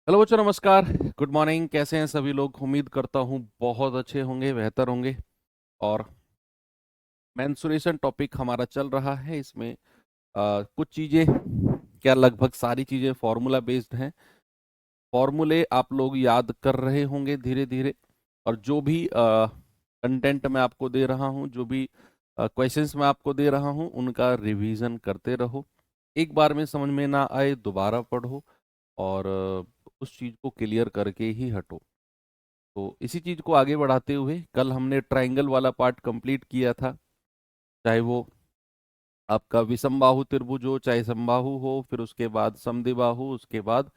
Hello बच्चों, नमस्कार। Good morning. कैसे हैं सभी लोग? उम्मीद करता हूँ बहुत अच्छे होंगे, बेहतर होंगे। और मेंसुरेशन टॉपिक हमारा चल रहा है। इसमें कुछ चीज़ें, क्या लगभग सारी चीज़ें फॉर्मूला बेस्ड हैं। फॉर्मूले आप लोग याद कर रहे होंगे धीरे धीरे। और जो भी कंटेंट मैं आपको दे रहा हूँ, जो भी क्वेश्चंस मैं आपको दे रहा हूँ, उनका रिवीजन करते रहो। एक बार में समझ में ना आए दोबारा पढ़ो, और उस चीज़ को क्लियर करके ही हटो। तो इसी चीज को आगे बढ़ाते हुए, कल हमने ट्रायंगल वाला पार्ट कंप्लीट किया था। चाहे वो आपका विषमबाहु त्रिभुज हो, चाहे समबाहु हो, फिर उसके बाद समद्विबाहु, उसके बाद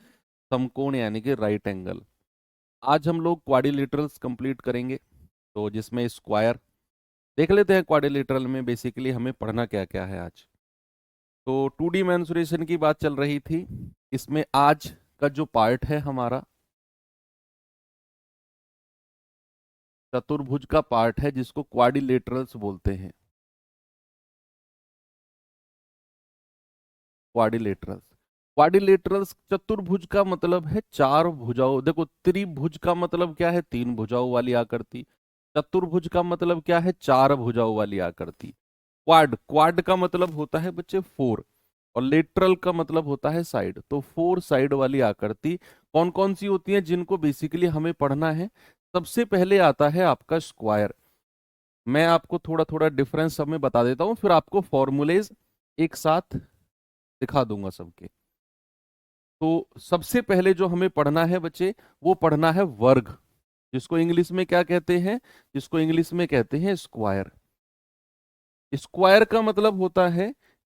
समकोण यानी कि राइट एंगल। आज हम लोग क्वाड्रिलेटरल्स कंप्लीट करेंगे, तो जिसमें स्क्वायर देख लेते हैं। क्वाड्रिलेटरल में बेसिकली हमें पढ़ना क्या क्या है आज। तो 2D मेंसुरेशन की बात चल रही थी। इसमें आज का जो पार्ट है हमारा, चतुर्भुज का पार्ट है, जिसको क्वाड्रिलेटरल्स बोलते हैं। क्वाड्रिलेटरल्स। क्वाड्रिलेटरल्स, चतुर्भुज का मतलब है चार भुजाओं। देखो, त्रिभुज का मतलब क्या है? तीन भुजाओं वाली आकृति। चतुर्भुज का मतलब क्या है? चार भुजाओं वाली आकृति। क्वाड, क्वाड का मतलब होता है बच्चे फोर, और लेटरल का मतलब होता है साइड। तो फोर साइड वाली आकृति कौन कौन सी होती है, जिनको बेसिकली हमें पढ़ना है? सबसे पहले आता है आपका स्क्वायर। मैं आपको थोड़ा थोड़ा डिफरेंस सब में बता देता हूँ, फिर आपको फॉर्मूलेज एक साथ दिखा दूंगा सबके। तो सबसे पहले जो हमें पढ़ना है बच्चे, वो पढ़ना है वर्ग, जिसको इंग्लिश में क्या कहते हैं? जिसको इंग्लिश में कहते हैं स्क्वायर। स्क्वायर का मतलब होता है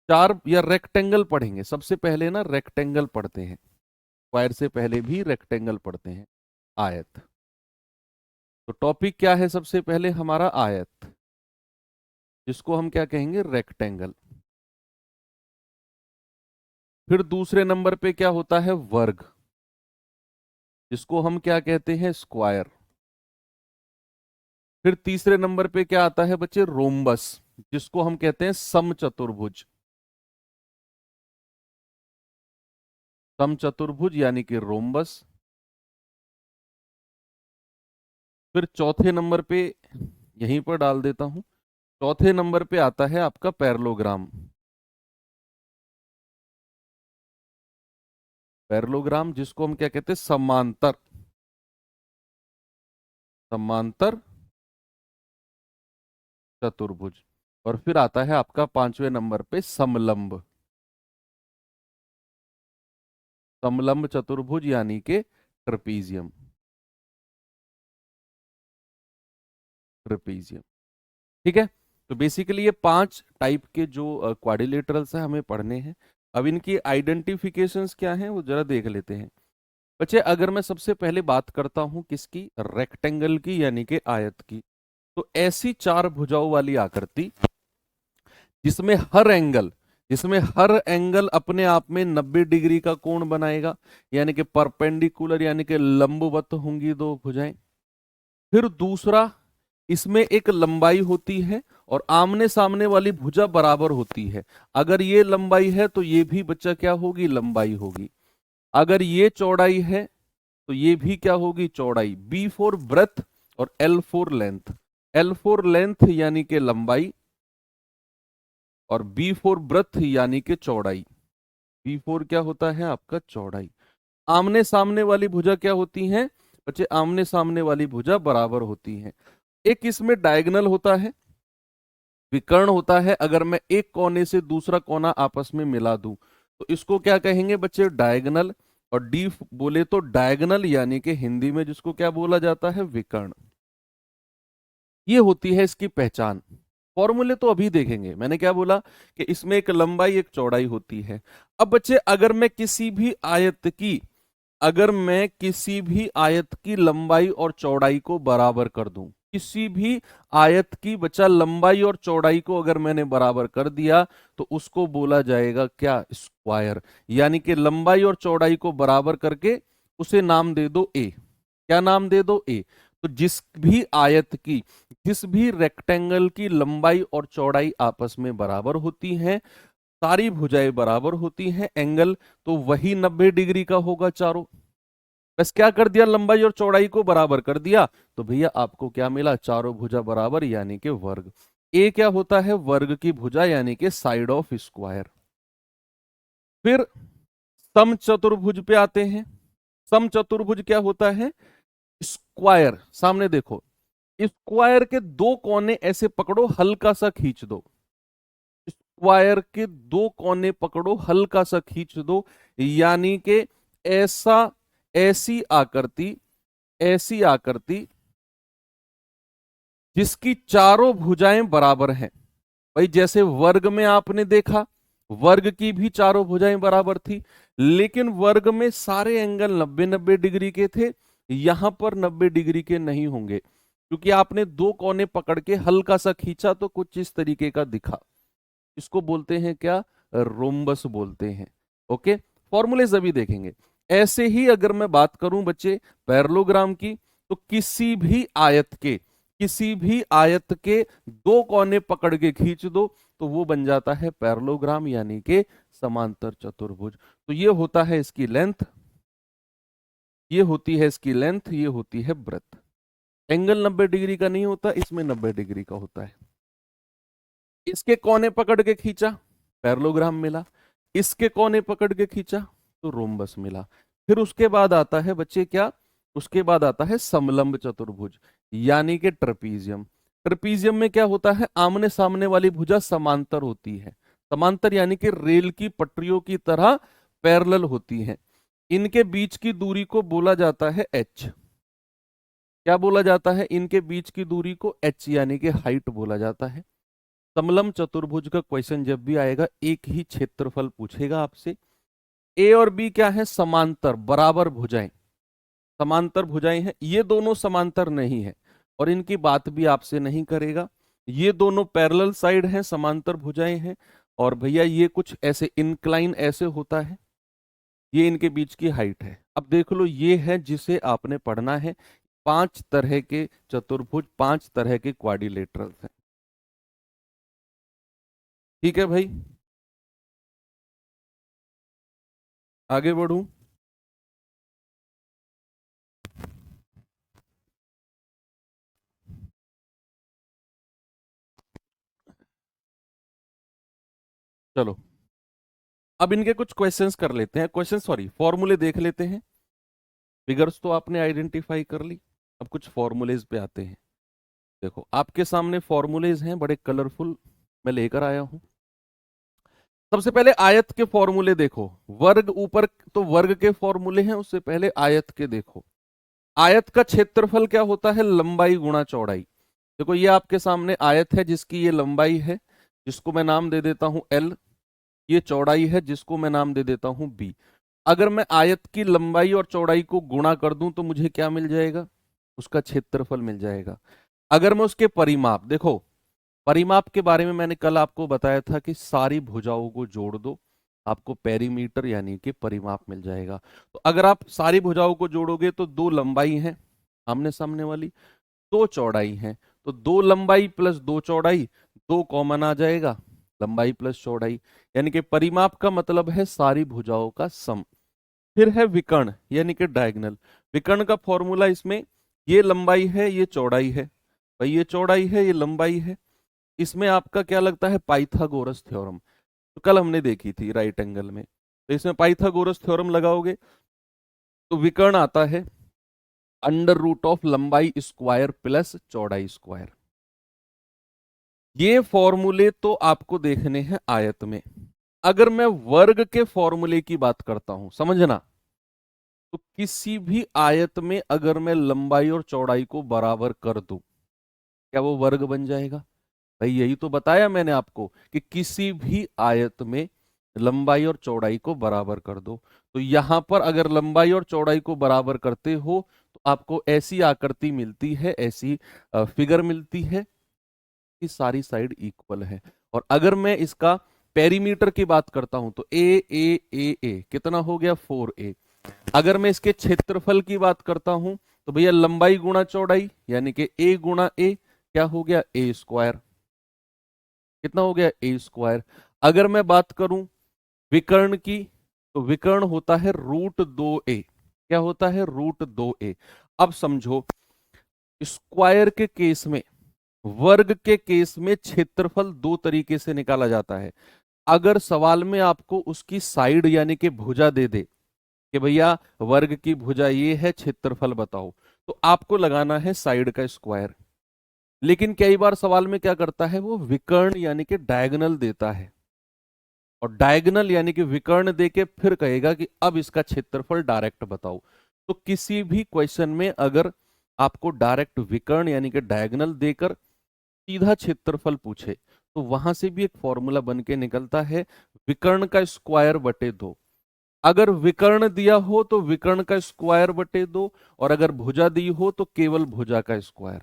चार, या रेक्टेंगल पढ़ेंगे सबसे पहले ना, रेक्टेंगल पढ़ते हैं। स्क्वायर से पहले भी रेक्टेंगल पढ़ते हैं, आयत। तो टॉपिक क्या है सबसे पहले हमारा? आयत, जिसको हम क्या कहेंगे? रेक्टेंगल। फिर दूसरे नंबर पे क्या होता है? वर्ग, जिसको हम क्या कहते हैं? स्क्वायर। फिर तीसरे नंबर पे क्या आता है बच्चे? रोम्बस, जिसको हम कहते हैं समचतुर्भुज। समचतुर्भुज यानी कि रोम्बस। फिर चौथे नंबर पे, यहीं पर डाल देता हूं, चौथे नंबर पे आता है आपका पैरेललोग्राम। पैरेललोग्राम, जिसको हम क्या कहते हैं? समांतर। समांतर चतुर्भुज। और फिर आता है आपका पांचवें नंबर पे समलंब। समलंब चतुर्भुज यानी कि ट्रेपीजियम। ट्रेपीजियम, ठीक है। तो बेसिकली ये पांच टाइप के जो क्वाड्रिलेटरल्स हैं, हमें पढ़ने हैं। अब इनकी आइडेंटिफिकेशंस क्या हैं, वो जरा देख लेते हैं। बच्चे, अगर मैं सबसे पहले बात करता हूं किसकी? रेक्टेंगल की, यानी कि आयत की। तो ऐसी चार भुजाओं वाली आकृति जिसमें हर एंगल, जिसमें हर एंगल अपने आप में 90 डिग्री का कोण बनाएगा, यानी कि परपेंडिकुलर, यानी कि लंबवत होंगी दो भुजाएं। फिर दूसरा, इसमें एक लंबाई होती है, और आमने सामने वाली भुजा बराबर होती है। अगर ये लंबाई है तो ये भी बच्चा क्या होगी? लंबाई होगी। अगर ये चौड़ाई है तो ये भी क्या होगी? चौड़ाई। बी फॉर ब्रेथ और L for length. L for length यानी कि लंबाई, और बी फॉर ब्रेथ यानी कि चौड़ाई। बी फॉर क्या होता है आपका? चौड़ाई। आमने सामने वाली भुजा क्या होती है बच्चे? आमने सामने वाली भुजा बराबर होती है। एक इसमें डायगोनल होता है, विकर्ण होता है। अगर मैं एक कोने से दूसरा कोना आपस में मिला दूं, तो इसको क्या कहेंगे बच्चे? डायगोनल। और डी बोले तो डायगोनल, यानी कि हिंदी में जिसको क्या बोला जाता है? विकर्ण। ये होती है इसकी पहचान। फॉर्मूले तो अभी देखेंगे। मैंने क्या बोला कि इसमें एक लंबाई एक चौड़ाई होती है। अब बच्चे, अगर मैं किसी भी आयत की, अगर मैं किसी भी आयत की लंबाई और चौड़ाई को बराबर कर दूं, किसी भी आयत की बच्चा लंबाई और चौड़ाई को अगर मैंने बराबर कर दिया, तो उसको बोला जाएगा क्या? स्क्वायर। यानी कि लंबाई और चौड़ाई को बराबर करके उसे नाम दे दो ए। क्या नाम दे दो? ए। तो जिस भी आयत की, जिस भी रेक्टेंगल की लंबाई और चौड़ाई आपस में बराबर होती हैं, सारी भुजाएं बराबर होती हैं, एंगल तो वही 90 डिग्री का होगा चारों। बस क्या कर दिया, लंबाई और चौड़ाई को बराबर कर दिया, तो भैया आपको क्या मिला, चारों भुजा बराबर यानी कि वर्ग। ए क्या होता है, वर्ग की भुजा यानी कि साइड ऑफ स्क्वायर। फिर समचतुर्भुज पे आते हैं। समचतुर्भुज क्या होता है, स्क्वायर, सामने देखो, स्क्वायर के दो कोने ऐसे पकड़ो, हल्का सा खींच दो, स्क्वायर के दो कोने पकड़ो, हल्का सा खींच दो, यानी कि ऐसा, ऐसी आकृति, ऐसी आकृति जिसकी चारों भुजाएं बराबर हैं। भाई जैसे वर्ग में आपने देखा, वर्ग की भी चारों भुजाएं बराबर थी, लेकिन वर्ग में सारे एंगल 90-90 डिग्री के थे, यहां पर 90 डिग्री के नहीं होंगे, क्योंकि आपने दो कोने पकड़ के हल्का सा खींचा तो कुछ इस तरीके का दिखा। इसको बोलते हैं क्या, रोम्बस बोलते हैं। ओके, फॉर्मूले अभी देखेंगे। ऐसे ही अगर मैं बात करूं बच्चे पैरेललोग्राम की, तो किसी भी आयत के, किसी भी आयत के दो कोने पकड़ के खींच दो तो वो बन जाता है पैरेललोग्राम यानी कि समांतर चतुर्भुज। तो ये होता है इसकी लेंथ, ये होती है इसकी लेंथ, ये होती है ब्रेथ। एंगल 90 डिग्री का नहीं होता, इसमें 90 डिग्री का होता है। इसके कोने पकड़ के खींचा, पैरेललोग्राम मिला, इसके कोने पकड़ के खींचा तो रोम्बस मिला। फिर उसके बाद आता है बच्चे क्या, उसके बाद आता है समलंब चतुर्भुज यानी कि ट्रेपीजियम। ट्रेपीजियम में क्या होता है, आमने सामने वाली भुजा समांतर होती है, समांतर यानी कि रेल की पटरियों की तरह पैरेलल होती है। इनके बीच की दूरी को बोला जाता है एच। क्या बोला जाता है, इनके बीच की दूरी को एच यानी कि हाइट बोला जाता है। समलंब चतुर्भुज का क्वेश्चन जब भी आएगा एक ही क्षेत्रफल पूछेगा आपसे। ए और बी क्या है, समांतर बराबर भुजाएं, समांतर भुजाएं हैं, ये दोनों समांतर नहीं है और इनकी बात भी आपसे नहीं करेगा। ये दोनों पैरेलल साइड हैं, समांतर भुजाएं हैं, और भैया ये कुछ ऐसे इंक्लाइन ऐसे होता है, ये इनके बीच की हाइट है। अब देख लो, ये है जिसे आपने पढ़ना है। 5 तरह के चतुर्भुज, 5 तरह के क्वाड्रिलेटरल्स हैं। ठीक है भाई, आगे बढ़ूं। चलो अब इनके कुछ क्वेश्चंस कर लेते हैं, क्वेश्चन सॉरी फॉर्मूले देख लेते हैं। फिगर्स तो आपने आइडेंटिफाई कर ली, अब कुछ फॉर्मूलेज पे आते हैं। देखो आपके सामने फॉर्मूलेज हैं बड़े कलरफुल, मैं लेकर आया हूं। सबसे पहले आयत के फॉर्मूले देखो, वर्ग ऊपर तो वर्ग के फॉर्मूले हैं, उससे पहले आयत के देखो। आयत का क्षेत्रफल क्या होता है, लंबाई गुणा चौड़ाई। देखो ये आपके सामने आयत है जिसकी ये लंबाई है, जिसको मैं नाम दे देता हूं एल, ये चौड़ाई है जिसको मैं नाम दे देता हूं बी। अगर मैं आयत की लंबाई और चौड़ाई को गुणा कर दूं तो मुझे क्या मिल जाएगा, उसका क्षेत्रफल मिल जाएगा। अगर मैं उसके परिमाप, देखो परिमाप के बारे में मैंने कल आपको बताया था कि सारी भुजाओं को जोड़ दो, आपको पेरीमीटर यानी कि परिमाप मिल जाएगा। तो अगर आप सारी भुजाओं को जोड़ोगे तो दो लंबाई है आमने सामने वाली, दो चौड़ाई है, तो दो लंबाई प्लस दो चौड़ाई, दो कॉमन आ जाएगा, लंबाई प्लस चौड़ाई, यानी कि परिमाप का मतलब है सारी भुजाओं का सम। फिर है विकर्ण यानी कि डायगोनल। विकर्ण का फॉर्मूला इसमें, ये लंबाई है ये चौड़ाई है, भाई ये चौड़ाई है ये लंबाई है, इसमें आपका क्या लगता है, पाइथागोरस थ्योरम, तो कल हमने देखी थी राइट एंगल में, तो इसमें पाइथागोरस थ्योरम लगाओगे तो विकर्ण आता है अंडर रूट ऑफ लंबाई स्क्वायर प्लस चौड़ाई स्क्वायर। ये फॉर्मूले तो आपको देखने हैं आयत में। अगर मैं वर्ग के फॉर्मूले की बात करता हूं, समझना, तो किसी भी आयत में अगर मैं लंबाई और चौड़ाई को बराबर कर दूं, क्या वो वर्ग बन जाएगा। भाई यही तो बताया मैंने आपको कि किसी भी आयत में लंबाई और चौड़ाई को बराबर कर दो। तो यहां पर अगर लंबाई और चौड़ाई को बराबर करते हो तो आपको ऐसी आकृति मिलती है, ऐसी फिगर मिलती है कि सारी साइड इक्वल है। और अगर मैं इसका पेरीमीटर की बात करता हूं तो ए कितना हो गया, 4a। अगर मैं इसके क्षेत्रफल की बात करता हूं तो भैया लंबाई गुणा चौड़ाई यानी कि ए गुणा ए, क्या हो गया, ए स्क्वायर, कितना हो गया, ए स्क्वायर। अगर मैं बात करूं विकर्ण की, तो विकर्ण होता है रूट 2a, क्या होता है, √2a। अब समझो, स्क्वायर के केस में, वर्ग के केस में क्षेत्रफल दो तरीके से निकाला जाता है। अगर सवाल में आपको उसकी साइड यानी कि भुजा दे दे कि भैया वर्ग की भुजा ये है, क्षेत्रफल बताओ, तो आपको लगाना है साइड का स्क्वायर। लेकिन कई बार सवाल में क्या करता है, वो विकर्ण यानी कि डायगोनल देता है, और डायगोनल यानी कि विकर्ण देके फिर कहेगा कि अब इसका क्षेत्रफल डायरेक्ट बताओ। तो किसी भी क्वेश्चन में अगर आपको डायरेक्ट विकर्ण यानी कि डायगोनल देकर सीधा क्षेत्रफल पूछे, तो वहां से भी एक फॉर्मूला बन के निकलता है, विकर्ण का स्क्वायर बटे 2। अगर विकर्ण दिया हो तो विकर्ण का स्क्वायर बटे 2, और अगर भुजा दी हो तो केवल भुजा का स्क्वायर।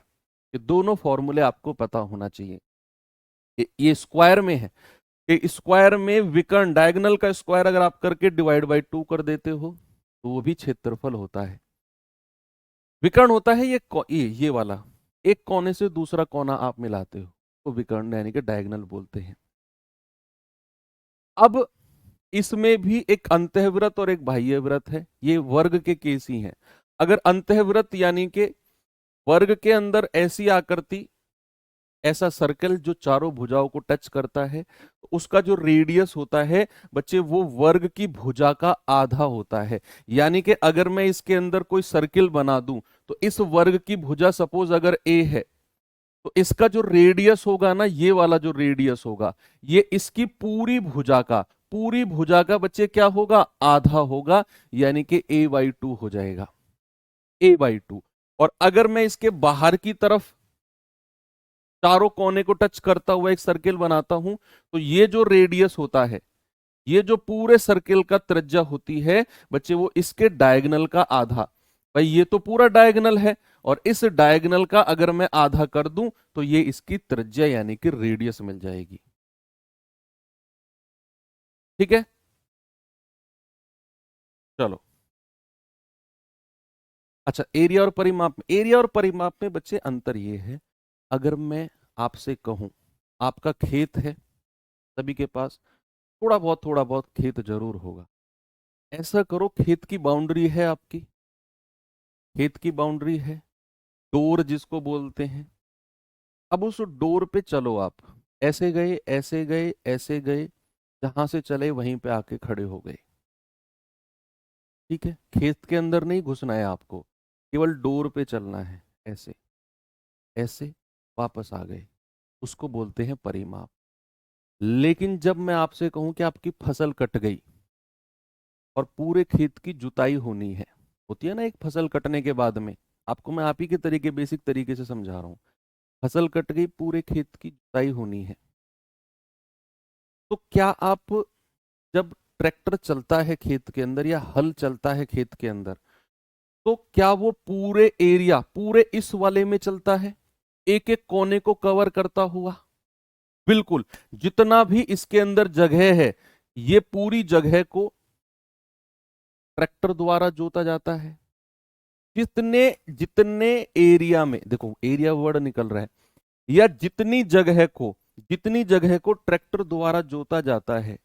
ये दोनों फॉर्मूले आपको पता होना चाहिए। ये स्क्वायर में है कि स्क्वायर में विकर्ण डायगोनल का स्क्वायर अगर आप करके डिवाइड बाई 2 कर देते हो तो वो भी क्षेत्रफल होता है। विकर्ण होता है ये वाला, एक कोने से दूसरा कोना आप मिलाते हो तो विकर्ण यानी कि डायगोनल बोलते हैं। अब इसमें भी एक अंतःवृत्त और एक बाह्यवृत्त है, ये वर्ग के केस ही हैं। अगर अंतःवृत्त यानी कि वर्ग के अंदर ऐसी आकृति, ऐसा सर्कल जो चारों भुजाओं को टच करता है, तो उसका जो रेडियस होता है बच्चे, वो वर्ग की भुजा का आधा होता है। यानी कि अगर मैं इसके अंदर कोई सर्किल बना दूं, तो इस वर्ग की भुजा सपोज अगर ए है, तो इसका जो रेडियस होगा ना, ये वाला जो रेडियस होगा, ये इसकी पूरी भुजा का बच्चे क्या होगा, आधा होगा, यानी कि a/2 हो जाएगा, a/2। और अगर मैं इसके बाहर की तरफ चारों कोने को टच करता हुआ एक सर्किल बनाता हूं, तो ये जो रेडियस होता है, ये जो पूरे सर्किल का त्रिज्या होती है बच्चे, वो इसके डायगोनल का आधा। भाई ये तो पूरा डायगोनल है, और इस डायगोनल का अगर मैं आधा कर दूं तो ये इसकी त्रिज्या यानी कि रेडियस मिल जाएगी। ठीक है, चलो। अच्छा, एरिया और परिमाप में बच्चे अंतर ये है, अगर मैं आपसे कहूं, आपका खेत है, सभी के पास थोड़ा बहुत खेत जरूर होगा। ऐसा करो, खेत की बाउंड्री है आपकी, खेत की बाउंड्री है, डोर जिसको बोलते हैं। अब उस डोर पे चलो आप, ऐसे गए ऐसे गए ऐसे गए, जहां से चले वहीं पे आके खड़े हो गए। ठीक है, खेत के अंदर नहीं घुसना है आपको, केवल डोर पे चलना है, ऐसे ऐसे वापस आ गए, उसको बोलते हैं परिमाप। लेकिन जब मैं आपसे कहूं कि आपकी फसल कट गई और पूरे खेत की जुताई होनी है, होती है ना एक फसल कटने के बाद में, आपको मैं आप ही के तरीके, बेसिक तरीके से समझा रहा हूं। फसल कट गई, पूरे खेत की जुताई होनी है, तो क्या आप, जब ट्रैक्टर चलता है खेत के अंदर या हल चलता है खेत के अंदर, तो क्या वो पूरे एरिया, पूरे इस वाले में चलता है, एक एक कोने को कवर करता हुआ? बिल्कुल। जितना भी इसके अंदर जगह है, ये पूरी जगह को ट्रैक्टर द्वारा जोता जाता है। जितने जितने एरिया में, देखो एरिया वर्ड निकल रहा है, या जितनी जगह को ट्रैक्टर द्वारा जोता जाता है,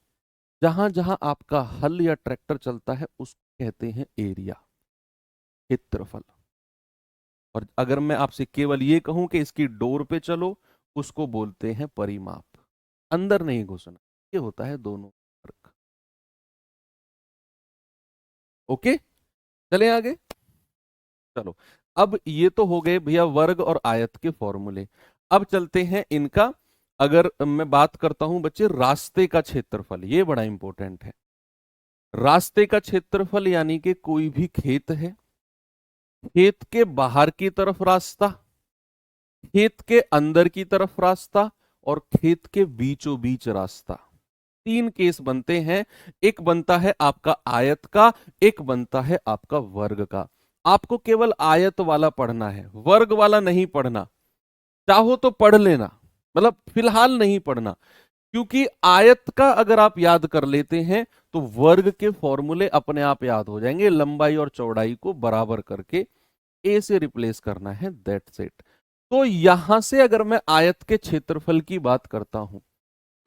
जहां जहां आपका हल या ट्रैक्टर चलता है, उसको कहते हैं एरिया, क्षेत्रफल। और अगर मैं आपसे केवल ये कहूं कि इसकी डोर पे चलो, उसको बोलते हैं परिमाप। अंदर नहीं घुसना, ये होता है दोनों फर्क। ओके, चले आगे। चलो, अब ये तो हो गए भैया वर्ग और आयत के फॉर्मूले। अब चलते हैं इनका, अगर मैं बात करता हूं बच्चे रास्ते का क्षेत्रफल, ये बड़ा इंपॉर्टेंट है। रास्ते का क्षेत्रफल यानी कि कोई भी खेत है, खेत के बाहर की तरफ रास्ता, खेत के अंदर की तरफ रास्ता, और खेत के बीचों बीच रास्ता। तीन केस बनते हैं, एक बनता है आपका आयत का, एक बनता है आपका वर्ग का। आपको केवल आयत वाला पढ़ना है, वर्ग वाला नहीं पढ़ना। चाहो तो पढ़ लेना, मतलब फिलहाल नहीं पढ़ना, क्योंकि आयत का अगर आप याद कर लेते हैं तो वर्ग के फॉर्मूले अपने आप याद हो जाएंगे। लंबाई और चौड़ाई को बराबर करके ए से रिप्लेस करना है, दैट्स इट। तो यहां से अगर मैं आयत के क्षेत्रफल की बात करता हूं,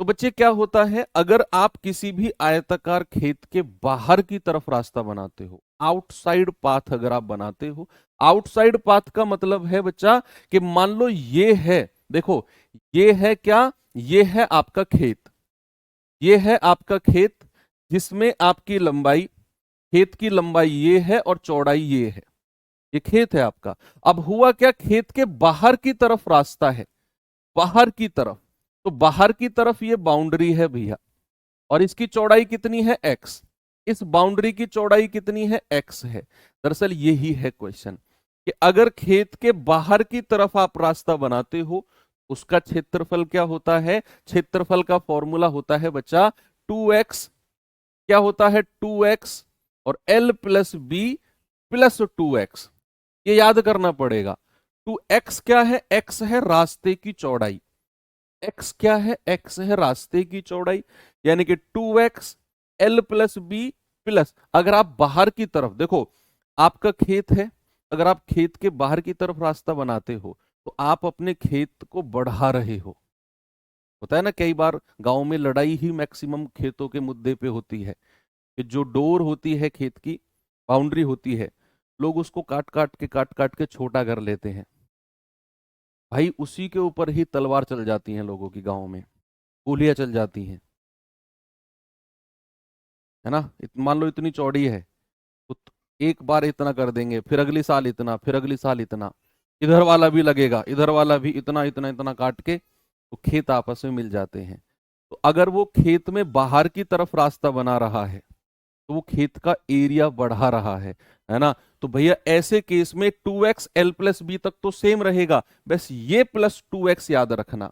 तो बच्चे क्या होता है, अगर आप किसी भी आयताकार खेत के बाहर की तरफ रास्ता बनाते हो, आउटसाइड पाथ अगर आप बनाते हो, आउटसाइड पाथ का मतलब है बच्चा कि मान लो ये है, देखो ये है क्या, ये है आपका खेत, ये है आपका खेत जिसमें आपकी लंबाई, खेत की लंबाई ये है और चौड़ाई ये है, ये खेत है आपका। अब हुआ क्या, खेत के बाहर की तरफ रास्ता है, बाहर की तरफ, तो बाहर की तरफ ये बाउंड्री है भैया, और इसकी चौड़ाई कितनी है, एक्स, इस बाउंड्री की चौड़ाई कितनी है, एक्स है। दरअसल यही है क्वेश्चन, कि अगर खेत के बाहर की तरफ आप रास्ता बनाते हो, उसका क्षेत्रफल क्या होता है, क्षेत्रफल का फॉर्मूला होता है बच्चा 2x, क्या होता है 2x, और l plus B plus 2x, ये याद करना पड़ेगा। 2x क्या है, x है रास्ते की चौड़ाई, x क्या है, x है रास्ते की चौड़ाई, यानी कि 2x l plus B plus, अगर आप बाहर की तरफ देखो, आपका खेत है, अगर आप खेत के बाहर की तरफ रास्ता बनाते हो तो आप अपने खेत को बढ़ा रहे हो। होता है ना, कई बार गांव में लड़ाई ही मैक्सिमम खेतों के मुद्दे पे होती है, कि जो डोर होती है खेत की, बाउंड्री होती है, लोग उसको काट काट के छोटा कर लेते हैं। भाई उसी के ऊपर ही तलवार चल जाती हैं लोगों की, गांव में गोलियां चल जाती हैं, है ना। मान लो इतनी चौड़ी है, तो एक बार इतना कर देंगे, फिर अगली साल इतना, फिर अगली साल इतना, इधर वाला भी लगेगा, इधर वाला भी इतना इतना इतना काट के, तो खेत आपस में मिल जाते हैं। तो अगर वो खेत में बाहर की तरफ रास्ता बना रहा है तो वो खेत का एरिया बढ़ा रहा है ना। तो भैया ऐसे केस में 2x l प्लस बी तक तो सेम रहेगा, बस ये प्लस 2x याद रखना।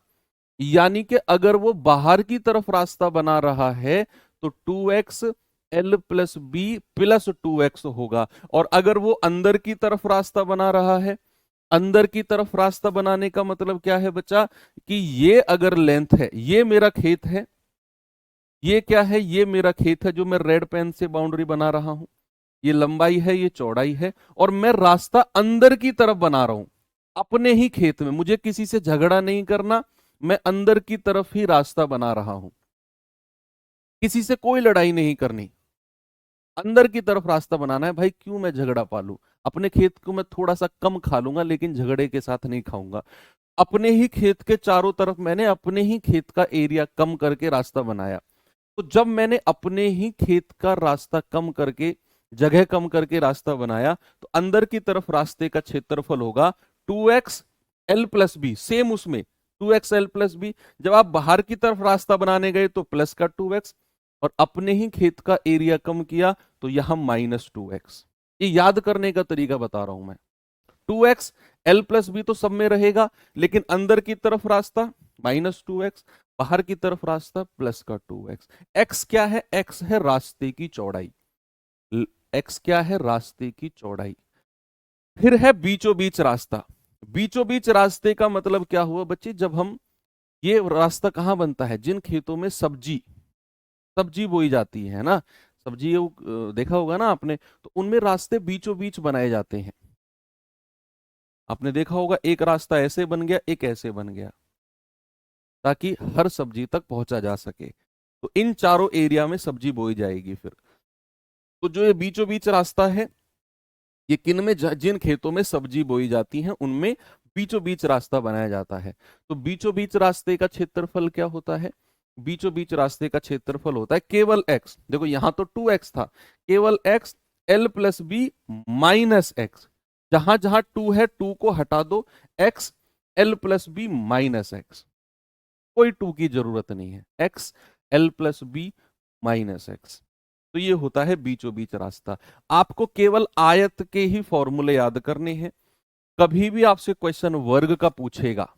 यानी कि अगर वो बाहर की तरफ रास्ता बना रहा है तो 2x l plus B plus 2x होगा, और अगर वो अंदर की तरफ रास्ता बना रहा है, अंदर की तरफ रास्ता बनाने का मतलब क्या है बच्चा, कि ये अगर लेंथ है, ये मेरा खेत है, ये क्या है, ये मेरा खेत है जो मैं रेड पेन से बाउंड्री बना रहा हूं, ये लंबाई है, ये चौड़ाई है, और मैं रास्ता अंदर की तरफ बना रहा हूं अपने ही खेत में, मुझे किसी से झगड़ा नहीं करना, मैं अंदर की तरफ ही रास्ता बना रहा हूं, किसी से कोई लड़ाई नहीं करनी, अंदर की तरफ रास्ता बनाना है। भाई क्यों मैं झगड़ा पालू, अपने खेत को मैं थोड़ा सा कम खा लूंगा लेकिन झगड़े के साथ नहीं खाऊंगा। अपने ही खेत के चारों तरफ मैंने अपने ही खेत का एरिया कम करके रास्ता बनाया, तो जब मैंने अपने ही खेत का रास्ता कम करके, जगह कम करके रास्ता बनाया, तो अंदर की तरफ रास्ते का क्षेत्रफल होगा 2x l plus B, same उसमें 2x l प्लस बी। जब आप बाहर की तरफ रास्ता बनाने गए तो प्लस का 2x, और अपने ही खेत का एरिया कम किया तो यहां -2x। ये याद करने का तरीका बता रहा हूं मैं। 2x l प्लस बी तो सब में रहेगा, लेकिन अंदर की तरफ रास्ता -2x, बाहर की तरफ रास्ता प्लस का 2x। x क्या है, x है रास्ते की चौड़ाई, x क्या है, रास्ते की चौड़ाई। फिर है बीचों बीच रास्ता, बीचों बीच रास्ते का मतलब क्या हुआ बच्चे, जब हम, ये रास्ता कहाँ बनता है, जिन खेतों में सब्जी सब्जी बोई जाती है ना, सब्जी देखा होगा ना आपने, तो उनमें रास्ते बीचों बीच बनाए जाते हैं। आपने देखा होगा एक रास्ता ऐसे बन गया, एक ऐसे बन गया, ताकि हर सब्जी तक पहुंचा जा सके। तो इन चारों एरिया में सब्जी बोई जाएगी फिर। तो जो ये बीचों बीच रास्ता है, ये किन में, जिन खेतों में सब्जी बोई जाती है उनमें बीचों बीच रास्ता बनाया जाता है। तो बीचों बीच रास्ते का क्षेत्रफल क्या होता है, बीचों बीच रास्ते का क्षेत्रफल होता है केवल x, देखो यहां तो 2x था, केवल x l plus B minus X, जहां जहां 2 है 2 को हटा दो, x l plus B minus X, कोई 2 की जरूरत नहीं है, x l plus B minus X. तो ये होता है बीचों बीच रास्ता। आपको केवल आयत के ही फॉर्मूले याद करने हैं। कभी भी आपसे क्वेश्चन वर्ग का पूछेगा,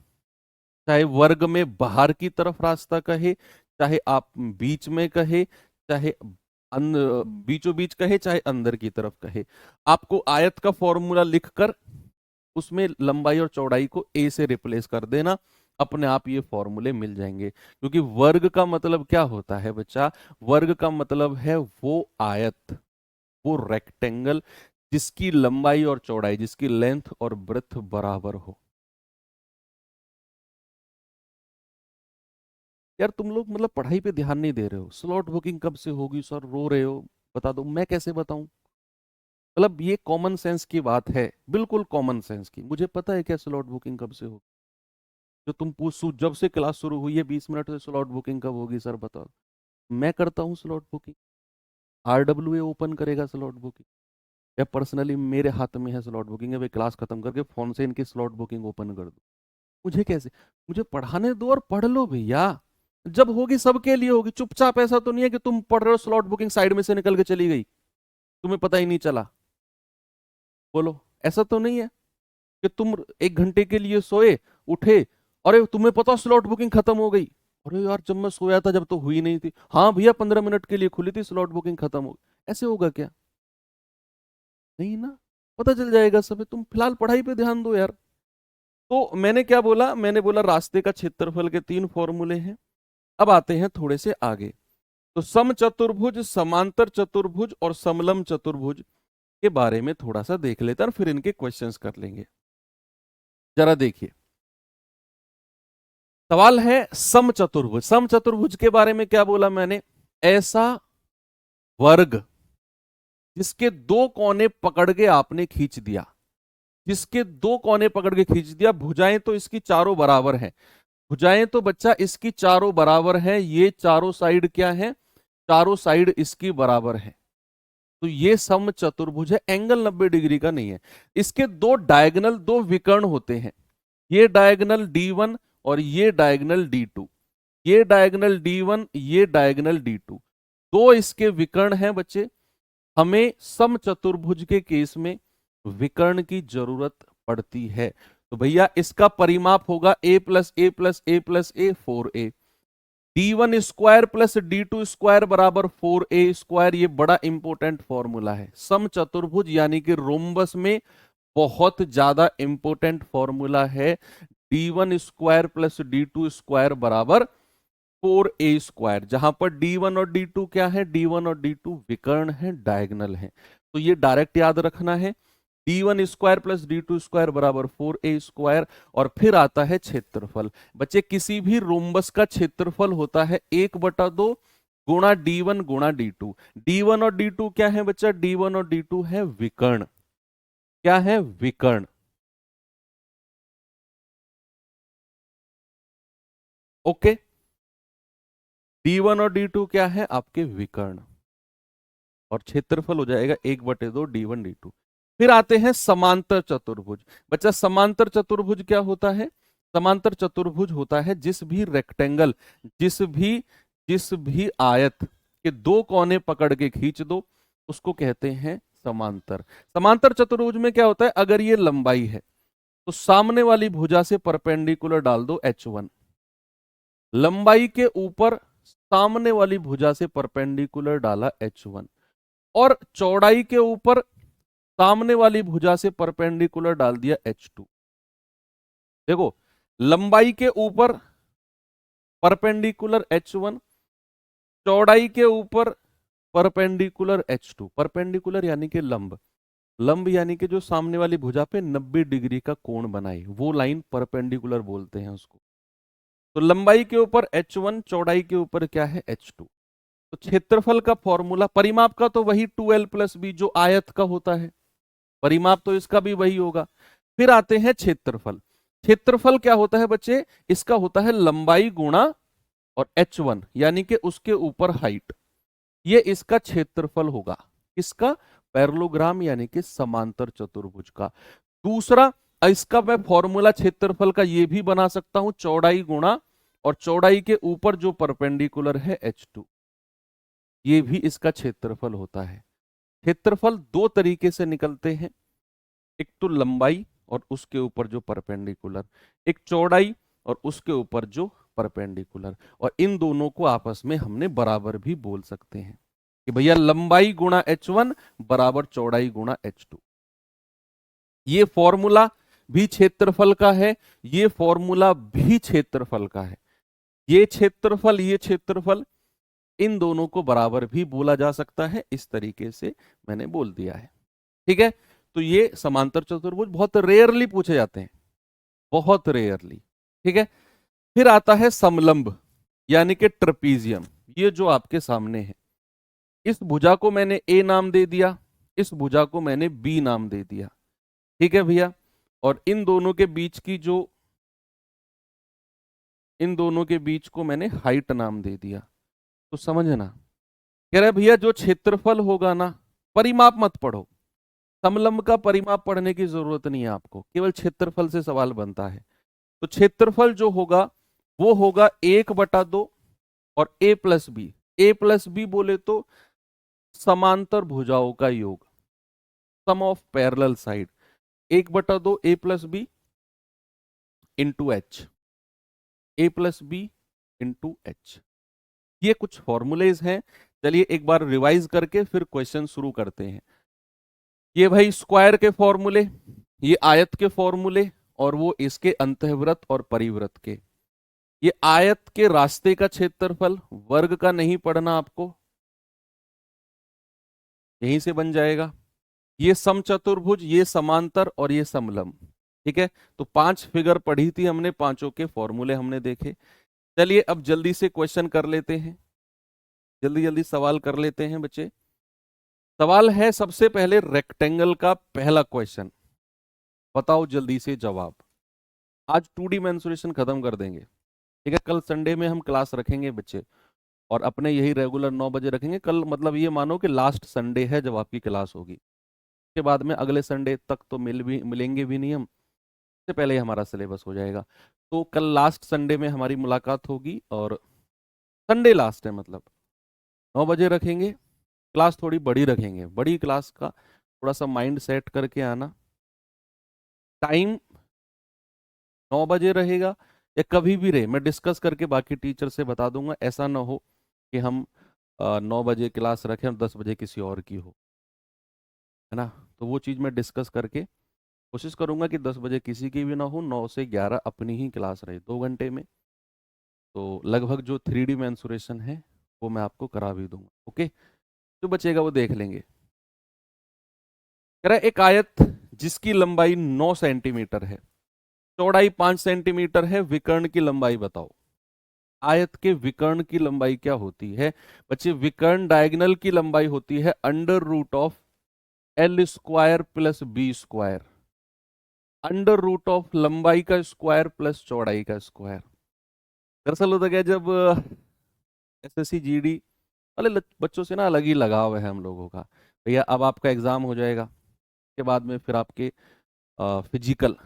चाहे वर्ग में बाहर की तरफ रास्ता कहे, चाहे आप बीच में कहे, चाहे बीचों बीच कहे, चाहे अंदर की तरफ कहे, आपको आयत का फॉर्मूला लिखकर उसमें लंबाई और चौड़ाई को a से रिप्लेस कर देना, अपने आप ये फॉर्मूले मिल जाएंगे। क्योंकि वर्ग का मतलब क्या होता है बच्चा, वर्ग का मतलब है वो आयत, वो रेक्टेंगल जिसकी लंबाई और चौड़ाई, जिसकी लेंथ और ब्रेथ बराबर हो। यार तुम लोग मतलब पढ़ाई पे ध्यान नहीं दे रहे हो, स्लॉट बुकिंग कब से होगी सर, रो रहे हो, बता दो, मैं कैसे बताऊं? मतलब ये कॉमन सेंस की बात है, बिल्कुल कॉमन सेंस की। मुझे पता है क्या स्लॉट बुकिंग कब से होगी। जो तुम पूछ, जब से क्लास शुरू हुई है 20 मिनट से स्लॉट बुकिंग कब होगी सर बताओ। मैं करता हूँ स्लॉट बुकिंग, RWA ओपन करेगा स्लॉट बुकिंग, या पर्सनली मेरे हाथ में है स्लॉट बुकिंग है भाई, क्लास खत्म करके फोन से इनकी स्लॉट बुकिंग ओपन कर दो। मुझे कैसे, मुझे पढ़ाने दो और पढ़ लो भैया, जब होगी सबके लिए होगी। चुपचाप ऐसा तो नहीं है कि तुम पढ़ रहे हो स्लॉट बुकिंग साइड में से निकल के चली गई, तुम्हें पता ही नहीं चला। बोलो, ऐसा तो नहीं है कि तुम 1 घंटे के लिए सोए, उठे, अरे तुम्हें पता स्लॉट बुकिंग खत्म हो गई, अरे यार जब मैं सोया था जब तो हुई नहीं थी, हाँ भैया 15 मिनट के लिए खुली थी, स्लॉट बुकिंग खत्म हो गई। ऐसे होगा क्या? नहीं ना, पता चल जाएगा सब। तुम फिलहाल पढ़ाई पे ध्यान दो यार। तो मैंने क्या बोला, मैंने बोला रास्ते का क्षेत्रफल के 3 फॉर्मूले हैं। अब आते हैं थोड़े से आगे। तो समचतुर्भुज, समांतर चतुर्भुज और समलंब चतुर्भुज के बारे में थोड़ा सा देख लेते हैं और फिर इनके क्वेश्चंस कर लेंगे। जरा देखिए, सवाल है समचतुर्भुज। समचतुर्भुज के बारे में क्या बोला मैंने, ऐसा वर्ग जिसके 2 कोने पकड़ के आपने खींच दिया, जिसके 2 कोने पकड़ के खींच दिया, भुजाएं तो इसकी चारों बराबर हैं, भुजाएं तो बच्चा इसकी चारों बराबर हैं, ये चारों साइड क्या है, चारों साइड इसकी बराबर है, तो ये समचतुर्भुज है, एंगल 90 डिग्री का नहीं है। इसके 2 डायगोनल, 2 विकर्ण होते हैं, ये डायगोनल D1 और ये डायगोनल D2, ये डायगोनल D1, ये डायगोनल D2, 2 इसके विकर्ण हैं बच्चे। हमें समचतुर्भुज के केस में विकर्ण की जरूरत पड़ती है, तो भैया इसका परिमाप होगा a plus A plus A plus A 4a, D1 square plus D2 square बराबर 4a स्क्वायर। ये बड़ा इंपॉर्टेंट फॉर्मूला है समचतुर्भुज यानी कि रोम्बस में, बहुत ज्यादा इंपॉर्टेंट फॉर्मूला है। D1 square plus D2 square बराबर 4a स्क्वायर, जहां पर D1 और D2 क्या है, D1 और D2 विकर्ण है, डायगोनल है, तो ये डायरेक्ट याद रखना है। D1 square plus D2 square बराबर 4a स्क्वायर। और फिर आता है क्षेत्रफल। बच्चे किसी भी रोम्बस का क्षेत्रफल होता है 1/2 गुणा D1 गुणा D2। D1 और D2 क्या है बच्चा, D1 और D2 है विकर्ण, क्या है, विकर्ण। ओके, D1 और D2 क्या है, आपके विकर्ण, और क्षेत्रफल हो जाएगा 1/2 D1 D2। फिर आते हैं समांतर चतुर्भुज। बच्चा समांतर चतुर्भुज क्या होता है, समांतर चतुर्भुज होता है जिस भी रेक्टेंगल, जिस भी आयत के 2 कोने पकड़ के खींच दो, उसको कहते हैं समांतर। समांतर चतुर्भुज में क्या होता है, अगर ये लंबाई है तो सामने वाली भुजा से परपेंडिकुलर डाल दो H1, लंबाई के ऊपर सामने वाली भुजा से परपेंडिकुलर डाला H1, और चौड़ाई के ऊपर सामने वाली भुजा से परपेंडिकुलर डाल दिया H2। देखो, लंबाई के ऊपर परपेंडिकुलर H1, चौड़ाई के ऊपर परपेंडिकुलर H2। परपेंडिकुलर यानी कि लंब, लंब यानी कि जो सामने वाली भुजा पे 90 डिग्री का कोण बनाए, वो लाइन परपेंडिकुलर बोलते हैं उसको। तो लंबाई के ऊपर H1, चौड़ाई के ऊपर क्या है, H2। तो क्षेत्रफल का फॉर्मूला, परिमाप का तो वही 2l प्लस बी जो आयत का होता है, परिमाप तो इसका भी वही होगा। फिर आते हैं क्षेत्रफल। क्षेत्रफल क्या होता है बच्चे, इसका होता है लंबाई गुणा और H1 यानी कि उसके ऊपर हाइट, ये इसका क्षेत्रफल होगा। किसका, पैरेललोग्राम यानी कि समांतर चतुर्भुज का। दूसरा, इसका मैं फॉर्मूला क्षेत्रफल का ये भी बना सकता हूं, चौड़ाई गुणा और चौड़ाई के ऊपर जो परपेंडिकुलर है H2, ये भी इसका क्षेत्रफल होता है। क्षेत्रफल 2 तरीके से निकलते हैं, एक तो लंबाई और उसके ऊपर जो परपेंडिकुलर, एक चौड़ाई और उसके ऊपर जो परपेंडिकुलर, और इन दोनों को आपस में हमने बराबर भी बोल सकते हैं कि भैया लंबाई गुणा H1 बराबर चौड़ाई गुणा H2। ये फॉर्मूला भी क्षेत्रफल का है, ये फॉर्मूला भी क्षेत्रफल का है। ये क्षेत्रफल, ये क्षेत्रफल, इन दोनों को बराबर भी बोला जा सकता है, इस तरीके से मैंने बोल दिया है। ठीक है, तो ये समांतर चतुर्भुज बहुत रेयरली पूछे जाते हैं, बहुत रेयरली। ठीक है, फिर आता है समलंब। यानी कि ट्रेपीजियम, ये जो आपके सामने है, इस भुजा को मैंने ए नाम दे दिया, इस भुजा को मैंने बी नाम दे दिया। ठीक है भैया। और इन दोनों के बीच को मैंने हाइट नाम दे दिया। तो समझना, कह रहे भैया जो क्षेत्रफल होगा ना, परिमाप मत पढ़ो, समलंब का परिमाप पढ़ने की जरूरत नहीं है आपको, केवल क्षेत्रफल से सवाल बनता है। तो क्षेत्रफल जो होगा वो होगा 1/2 और a+b। a+b बोले तो समांतर भुजाओं का योग, sum of parallel side. 1/2 a+b into H, a+b into H. ये कुछ फॉर्मूलेज हैं। चलिए एक बार रिवाइज करके फिर क्वेश्चन शुरू करते हैं। ये भाई स्क्वायर के फॉर्मूले, ये आयत के फॉर्मूले, और वो इसके अंतःवृत्त और परिवृत्त के। ये आयत के रास्ते का क्षेत्रफल, वर्ग का नहीं पढ़ना आपको, यहीं से बन जाएगा। ये समचतुर्भुज, ये समांतर और ये समलंब। ठीक है, तो 5 फिगर पढ़ी थी हमने, पांचों के फॉर्मूले हमने देखे। चलिए अब जल्दी से क्वेश्चन कर लेते हैं, जल्दी जल्दी सवाल कर लेते हैं बच्चे। सवाल है सबसे पहले रेक्टेंगल का पहला क्वेश्चन, बताओ जल्दी से जवाब। आज 2D मेंसुरेशन खत्म कर देंगे। ठीक है, कल संडे में हम क्लास रखेंगे बच्चे, और अपने यही रेगुलर 9 बजे रखेंगे कल। मतलब ये मानो कि लास्ट संडे है जब आपकी क्लास होगी, उसके बाद में अगले संडे तक तो मिलेंगे भी नहीं हम, इससे पहले ही हमारा सिलेबस हो जाएगा। तो कल लास्ट संडे में हमारी मुलाकात होगी, और संडे लास्ट है, मतलब 9 बजे रखेंगे क्लास। थोड़ी बड़ी रखेंगे, बड़ी क्लास का थोड़ा सा माइंड सेट करके आना। टाइम 9 बजे रहेगा या कभी भी रहे, मैं डिस्कस करके बाकी टीचर से बता दूंगा। ऐसा ना हो कि हम 9 बजे क्लास रखें और 10 बजे किसी और की हो, है ना। तो वो चीज़ मैं डिस्कस करके कोशिश करूंगा कि 10 बजे किसी की भी ना हो, 9 से 11 अपनी ही क्लास रहे 2 घंटे में। तो लगभग जो 3D मेंसुरेशन है वो मैं आपको करा भी दूंगा। ओके, जो बचेगा वो देख लेंगे। कह रहा है एक आयत जिसकी लंबाई 9 सेंटीमीटर है, चौड़ाई 5 सेंटीमीटर है, विकर्ण की लंबाई बताओ। आयत के विकर्ण की लंबाई क्या होती है बच्चे? विकर्ण डायगोनल की लंबाई होती है √L² + B²। √ऑफ लंबाई का स्क्वायर प्लस चौड़ाई का स्क्वायर। दरअसल होता क्या, जब एसएससी जीडी वाले बच्चों से ना अलग ही लगाव है हम लोगों का। भैया अब आपका एग्जाम हो जाएगा, के बाद में फिर आपके फिजिकल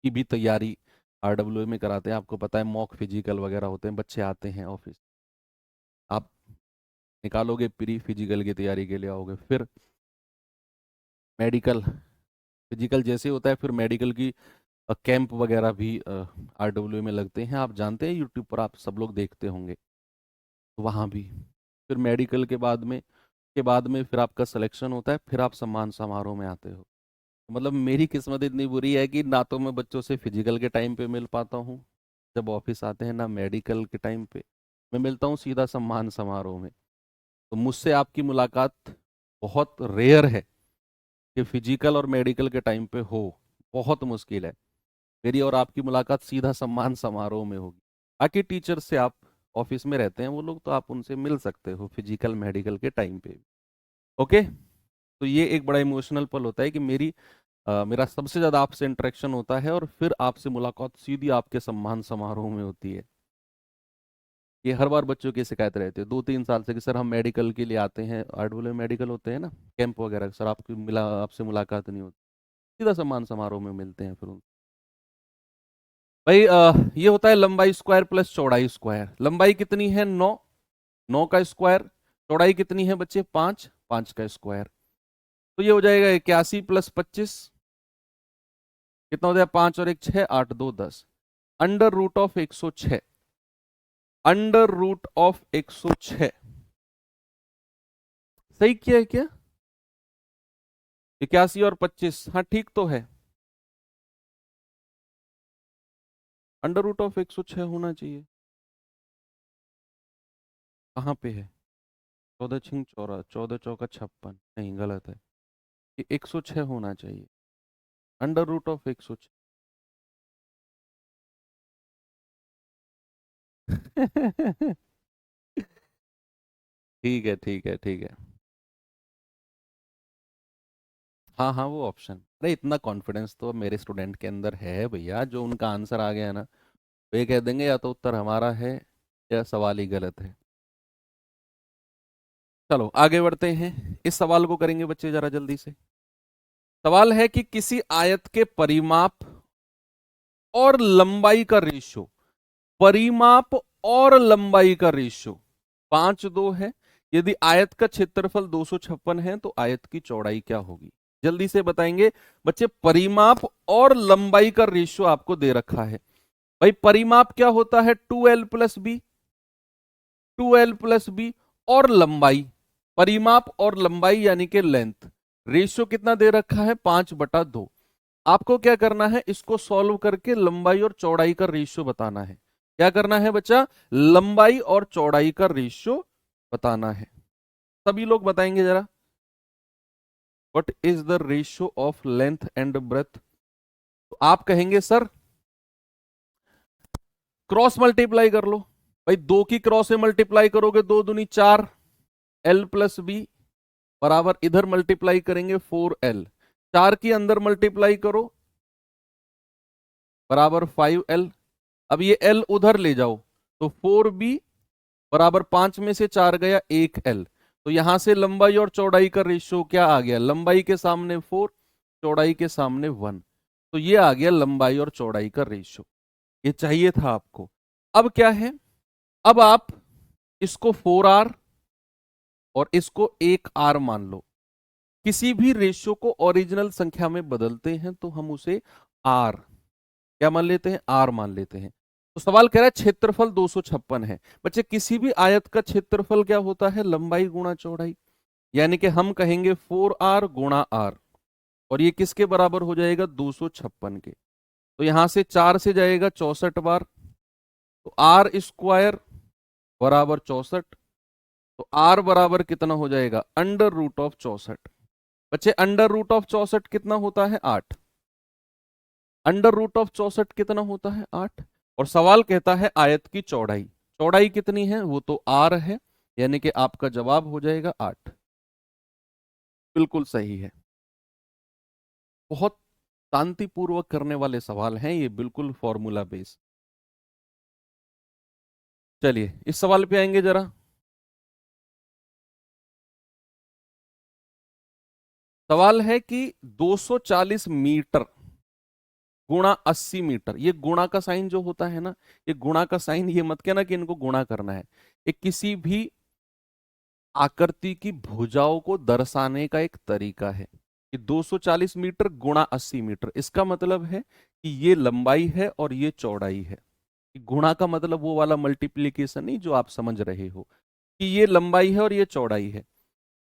की भी तैयारी आरडब्ल्यूए में कराते हैं। आपको पता है मॉक फिजिकल वगैरह होते हैं, बच्चे आते हैं ऑफिस, आप निकालोगे प्री फिजिकल की तैयारी के लिए आओगे, फिर मेडिकल, फिजिकल जैसे होता है फिर मेडिकल की कैंप वगैरह भी आरडब्ल्यूए में लगते हैं। आप जानते हैं, यूट्यूब पर आप सब लोग देखते होंगे, तो वहाँ भी फिर मेडिकल के बाद में फिर आपका सिलेक्शन होता है, फिर आप सम्मान समारोह में आते हो। मतलब मेरी किस्मत इतनी बुरी है कि ना तो मैं बच्चों से फिजिकल के टाइम पे मिल पाता हूँ जब ऑफिस आते हैं, ना मेडिकल के टाइम पे मैं मिलता हूँ सीधा सम्मान समारोह में। तो मुझसे आपकी मुलाकात बहुत रेयर है कि फिजिकल और मेडिकल के टाइम पे हो, बहुत मुश्किल है। मेरी और आपकी मुलाकात सीधा सम्मान समारोह में होगी। बाकी टीचर से आप ऑफिस में रहते हैं वो लोग, तो आप उनसे मिल सकते हो फिजिकल मेडिकल के टाइम पे। ओके, तो ये एक बड़ा इमोशनल पल होता है कि मेरा सबसे ज़्यादा आपसे इंटरेक्शन होता है, और फिर आपसे मुलाकात सीधी आपके सम्मान समारोह में होती है। ये हर बार बच्चों की शिकायत रहती है 2-3 साल से कि सर हम मेडिकल के लिए आते हैं, आरडब्ल्यूए मेडिकल होते हैं ना कैंप वगैरह, सर आपसे मुलाकात नहीं होती। सीधा सम्मान समारोह में मिलते हैं फिर भाई। ये होता है लंबाई स्क्वायर प्लस चौड़ाई स्क्वायर। लंबाई कितनी है? 9, 9 का स्क्वायर। चौड़ाई कितनी है बच्चे? 5, 5 का स्क्वायर। तो ये हो जाएगा 81 + 25, कितना हो जाएगा? 5 और 1 6, 8 2 10। √106, √106। सही किया है क्या? 81 और 25, हाँ ठीक तो है। √106 होना चाहिए। कहाँ पे है? 14 × 14, 14 × 56, नहीं गलत है, ये 106 होना चाहिए। √106। ठीक है ठीक है ठीक है। हाँ हाँ वो ऑप्शन, अरे इतना कॉन्फिडेंस तो मेरे स्टूडेंट के अंदर है भैया, जो उनका आंसर आ गया ना वे कह देंगे या तो उत्तर हमारा है या सवाल ही गलत है। चलो आगे बढ़ते हैं, इस सवाल को करेंगे बच्चे जरा जल्दी से। सवाल है कि किसी आयत के परिमाप और लंबाई का रेशियो, परिमाप और लंबाई का रेशियो 5:2 है। यदि आयत का क्षेत्रफल 256 है तो आयत की चौड़ाई क्या होगी? जल्दी से बताएंगे बच्चे। परिमाप और लंबाई का रेशियो आपको दे रखा है। भाई परिमाप क्या होता है? 2l+b, 2l+b। और लंबाई, परिमाप और लंबाई यानी कि लेंथ, रेशियो कितना दे रखा है? 5/2। आपको क्या करना है? इसको सॉल्व करके लंबाई और चौड़ाई का रेशियो बताना है। क्या करना है बच्चा? लंबाई और चौड़ाई का रेशियो बताना है। सभी लोग बताएंगे जरा, what is the ratio of length and breadth? तो आप कहेंगे सर क्रॉस मल्टीप्लाई कर लो। भाई दो की क्रॉस से मल्टीप्लाई करोगे, 2×2 = 4, l+b बराबर इधर मल्टीप्लाई करेंगे 4l, 4 की अंदर मल्टीप्लाई करो बराबर 5l। अब ये l उधर ले जाओ तो 4b बराबर 5 में से 4 गया 1l। तो यहां से लंबाई और चौड़ाई का रेशियो क्या आ गया? लंबाई के सामने 4, चौड़ाई के सामने 1। तो ये आ गया लंबाई और चौड़ाई का रेशियो। ये चाहिए था आपको। अब क्या है? अब आप इसको 4r और इसको 1r मान लो। किसी भी रेशियो को ओरिजिनल संख्या में बदलते हैं तो हम उसे आर क्या मान लेते हैं? आर मान लेते हैं। तो सवाल कह रहा है क्षेत्रफल 256 है। बच्चे किसी भी आयत का क्षेत्रफल क्या होता है? लंबाई गुणा चौड़ाई। यानी कि हम कहेंगे 4r गुणा r, और ये किसके बराबर हो जाएगा? 256 के। तो यहां से 4 से जाएगा 64 बार, तो r² बराबर 64। तो r बराबर कितना हो जाएगा? √64। बच्चे √64 कितना होता है? 8। √64 कितना होता है? 8। और सवाल कहता है आयत की चौड़ाई, चौड़ाई कितनी है? वो तो r है, यानी कि आपका जवाब हो जाएगा 8। बिल्कुल सही है। बहुत शांतिपूर्वक करने वाले सवाल हैं ये, बिल्कुल फॉर्मूला बेस। चलिए इस सवाल पे आएंगे जरा। सवाल है कि 240 मीटर गुणा 80 मीटर, ये गुणा का साइन जो होता है ना, ये गुणा का साइन, ये मत कहना कि इनको गुणा करना है। ये किसी भी आकृति की भुजाओं को दर्शाने का एक तरीका है कि 240 मीटर गुणा 80 मीटर। इसका मतलब है कि ये लंबाई है और ये चौड़ाई है। गुणा का मतलब वो वाला मल्टीप्लीकेशन नहीं जो आप समझ रहे हो, कि ये लंबाई है और ये चौड़ाई है।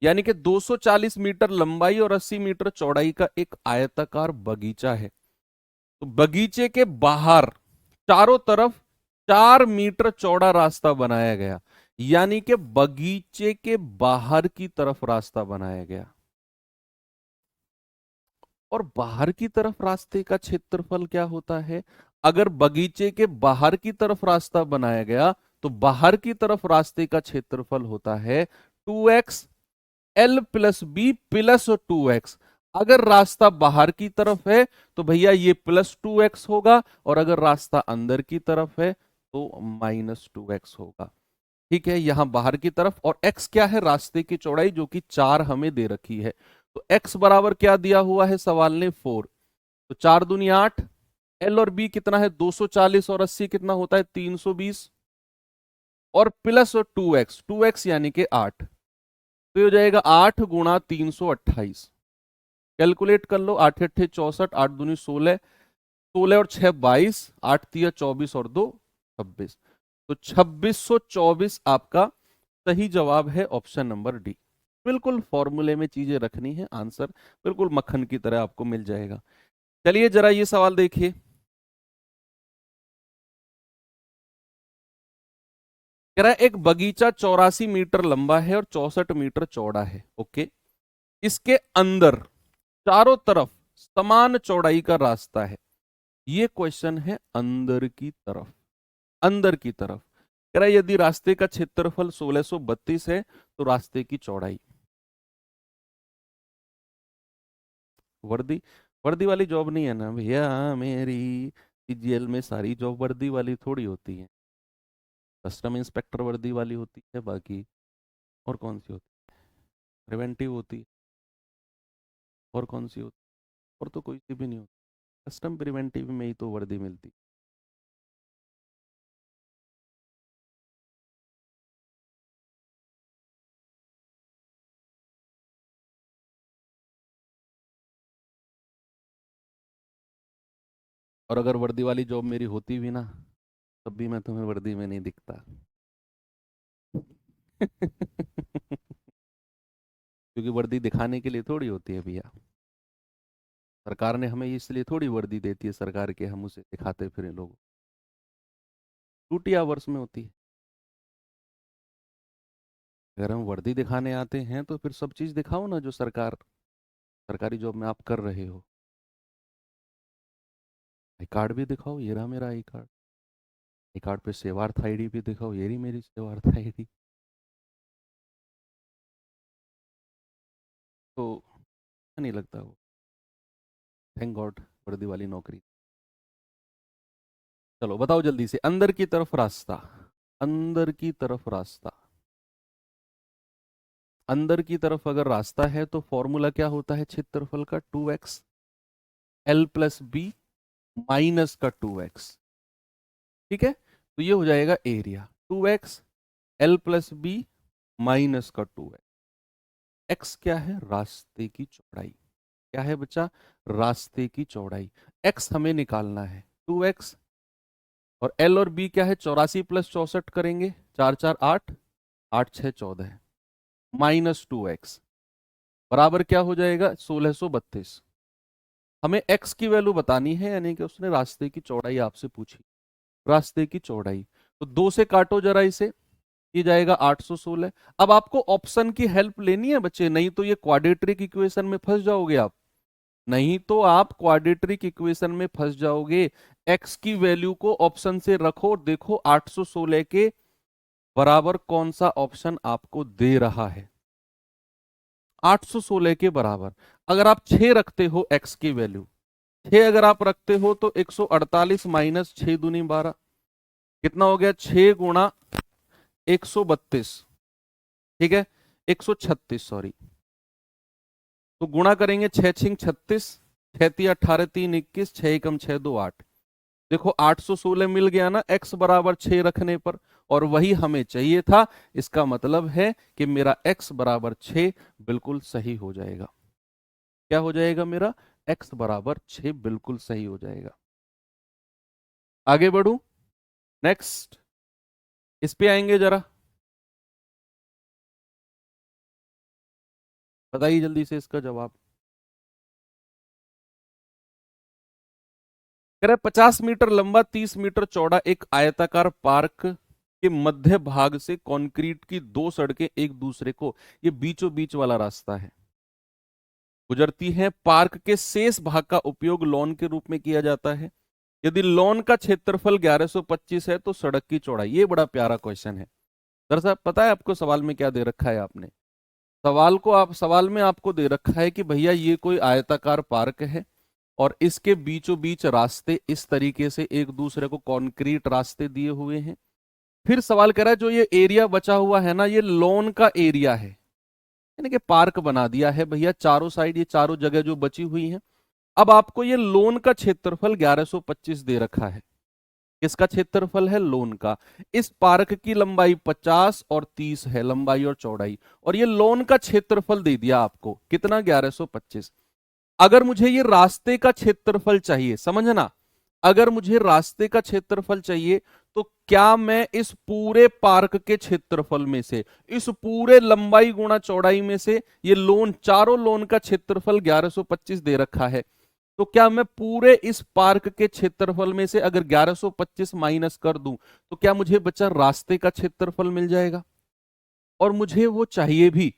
यानी कि 240 मीटर लंबाई और 80 मीटर चौड़ाई का एक आयताकार बगीचा है। तो बगीचे के बाहर चारों तरफ 4 मीटर चौड़ा रास्ता बनाया गया, यानी कि बगीचे के बाहर की तरफ रास्ता बनाया गया। और बाहर की तरफ रास्ते का क्षेत्रफल क्या होता है? अगर बगीचे के बाहर की तरफ रास्ता बनाया गया तो बाहर की तरफ रास्ते का क्षेत्रफल होता है 2x l+b+2x। अगर रास्ता बाहर की तरफ है तो भैया ये +2x होगा, और अगर रास्ता अंदर की तरफ है तो -2x होगा। ठीक है, यहां बाहर की तरफ, और x क्या है? रास्ते की चौड़ाई, जो कि 4 हमें दे रखी है। तो x बराबर क्या दिया हुआ है सवाल ने? 4। तो 4×2 = 8। l और b कितना है? 240, और 80 कितना होता है? 320, और +2x, 2x यानी कि 8। तो ये हो जाएगा 8 गुणा 328। कैलकुलेट कर लो, 8 8 64, 8 दूनी 16, 16 और 6 22, 8 तिया 24 और 2 26। तो 2624 आपका सही जवाब है, ऑप्शन नंबर डी। बिल्कुल फॉर्मूले में चीजें रखनी है, आंसर बिल्कुल मक्खन की तरह आपको मिल जाएगा। चलिए जरा ये सवाल देखिए। कह रहा है एक बगीचा 84 मीटर लंबा है और 64 मीटर चौड़ा है। ओके, इसके अंदर चारों तरफ समान चौड़ाई का रास्ता है। ये क्वेश्चन है अंदर की तरफ, अंदर की तरफ। कह रहा है यदि रास्ते का क्षेत्रफल 1632 है तो रास्ते की चौड़ाई। वर्दी, वर्दी वाली जॉब नहीं है ना भैया मेरी, सीजीएल में सारी जॉब वर्दी वाली थोड़ी होती है। कस्टम इंस्पेक्टर वर्दी वाली होती है, बाकी और कौन सी होती है, प्रिवेंटिव होती है, और कौन सी होती है, और तो कोई सी भी नहीं होती। कस्टम प्रिवेंटिव में ही तो वर्दी मिलती। और अगर वर्दी वाली जॉब मेरी होती भी ना, तब भी मैं तुम्हें वर्दी में नहीं दिखता। क्योंकि वर्दी दिखाने के लिए थोड़ी होती है भैया, सरकार ने हमें इसलिए थोड़ी वर्दी देती है सरकार के, हम उसे दिखाते फिर लोग, ड्यूटी आवर्स में होती है। अगर हम वर्दी दिखाने आते हैं तो फिर सब चीज़ दिखाओ ना जो सरकार, सरकारी जॉब में आप कर रहे हो। आई कार्ड भी दिखाओ, ये रहा मेरा आई कार्ड, आई कार्ड पे सेवार्थ आईडी भी दिखाओ, ये रही मेरी सेवार्थ आईडी। तो नहीं लगता वो, थैंक गॉड वर्दी वाली नौकरी। चलो बताओ जल्दी से, अंदर की तरफ रास्ता, अंदर की तरफ रास्ता, अंदर की तरफ अगर रास्ता है तो फॉर्मूला क्या होता है क्षेत्रफल का, 2x L plus B minus का 2x। ठीक है, तो ये हो जाएगा area 2x L plus B minus का 2x। x क्या है, रास्ते की चौड़ाई। क्या है बच्चा, रास्ते की चौड़ाई। x हमें निकालना है 2x, और L और B क्या है, 84 प्लस 64 करेंगे, 4 4 8, 8 6 14, माइनस 2x बराबर क्या हो जाएगा 1632। हमें x की वैल्यू बतानी है, यानी कि उसने रास्ते की चौड़ाई आपसे पूछी, रास्ते की चौड़ाई। तो 2 से काटो जरा इसे, ये जाएगा 816। अब आपको ऑप्शन की हेल्प लेनी है बच्चे, नहीं तो ये क्वाड्रेटिक इक्वेशन में फंस जाओगे आप, नहीं तो आप क्वाड्रेटिक इक्वेशन में फंस जाओगे। x की वैल्यू को ऑप्शन से रखो, देखो 816 के बराबर कौन सा ऑप्शन आपको दे रहा है। 816 के बराबर अगर आप 6 रखते हो x की वैल्यू, 6 अगर आप रखते हो तो 148 माइनस 6 दूनी 12, कितना हो गया 6 गुणा 132, ठीक है 136 सॉरी। तो गुणा करेंगे 6 छिंग 36, 6 ती 18 3 21, 6 एकम 6 2 8। देखो 816 मिल गया ना x बराबर 6 रखने पर, और वही हमें चाहिए था। इसका मतलब है कि मेरा x बराबर 6 बिल्कुल सही हो जाएगा। क्या हो जाएगा मेरा, x बराबर 6 बिल्कुल सही हो जाएगा। आगे बढ़ू, नेक्स्ट इस पे आएंगे जरा, बताइए जल्दी से इसका जवाब। कह रहे 50 मीटर लंबा 30 मीटर चौड़ा एक आयताकार पार्क के मध्य भाग से कंक्रीट की दो सड़कें एक दूसरे को, ये बीचों बीच वाला रास्ता है, गुजरती हैं। पार्क के शेष भाग का उपयोग लॉन के रूप में किया जाता है। यदि लॉन का क्षेत्रफल 1125 है तो सड़क की चौड़ाई। ये बड़ा प्यारा क्वेश्चन है। दरअसल पता है आपको सवाल में क्या दे रखा है आपने, सवाल में आपको दे रखा है कि भैया ये कोई आयताकार पार्क है और इसके बीचों बीच रास्ते इस तरीके से एक दूसरे को कंक्रीट रास्ते दिए हुए हैं। फिर सवाल कह रहा है जो ये एरिया बचा हुआ है ना, ये लॉन का एरिया है, यानी कि पार्क बना दिया है भैया चारों साइड, ये चारों जगह जो बची हुई है। अब आपको ये लोन का क्षेत्रफल 1125 दे रखा है। किसका क्षेत्रफल है, लोन का। इस पार्क की लंबाई 50 और 30 है, लंबाई और चौड़ाई, और ये लोन का क्षेत्रफल दे दिया आपको कितना 1125। अगर मुझे ये रास्ते का क्षेत्रफल चाहिए, समझना, अगर मुझे रास्ते का क्षेत्रफल चाहिए तो क्या मैं इस पूरे पार्क के क्षेत्रफल में से, इस पूरे लंबाई गुणा चौड़ाई में से, ये लोन चारों लोन का क्षेत्रफल 1125 दे रखा है, तो क्या मैं पूरे इस पार्क के क्षेत्रफल में से अगर 1125 माइनस कर दूं तो क्या मुझे बचा रास्ते का क्षेत्रफल मिल जाएगा। और मुझे वो चाहिए भी,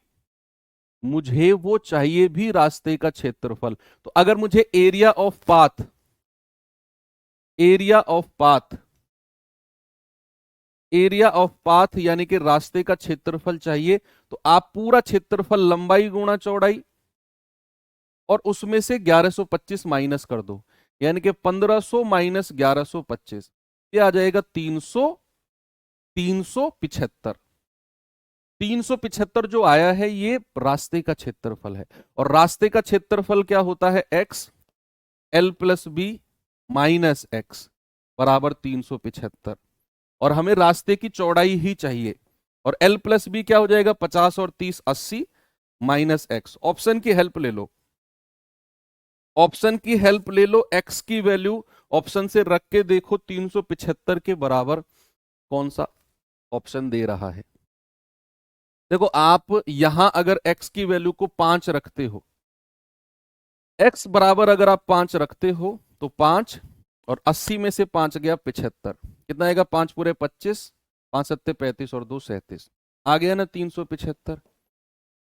मुझे वो चाहिए भी रास्ते का क्षेत्रफल। तो अगर मुझे area of path, area of path, area of path यानी कि रास्ते का क्षेत्रफल चाहिए, तो आप पूरा क्षेत्रफल लंबाई गुणा चौड़ाई और उसमें से 1125 माइनस कर दो, यानी कि 1500 माइनस 1125, ये आ जाएगा 375। 375 जो आया है ये रास्ते का क्षेत्रफल है, और रास्ते का क्षेत्रफल क्या होता है, X L plus B minus X बराबर 375, और हमें रास्ते की चौड़ाई ही चाहिए, और एल प्लस बी क्या हो जाएगा, 50 और 30 80 माइनस एक्स। ऑप्शन की हेल्प ले लो, ऑप्शन की हेल्प ले लो, एक्स की वैल्यू ऑप्शन से रख के देखो 375 के बराबर कौन सा ऑप्शन दे रहा है। देखो आप यहां अगर x की वैल्यू को 5 रखते हो, x बराबर अगर आप 5 रखते हो तो 5 और 80 में से 5 गया 75, कितना आएगा, 5 पूरे 25, 5 सत्ते 35 और 2 37, आ गया ना 375,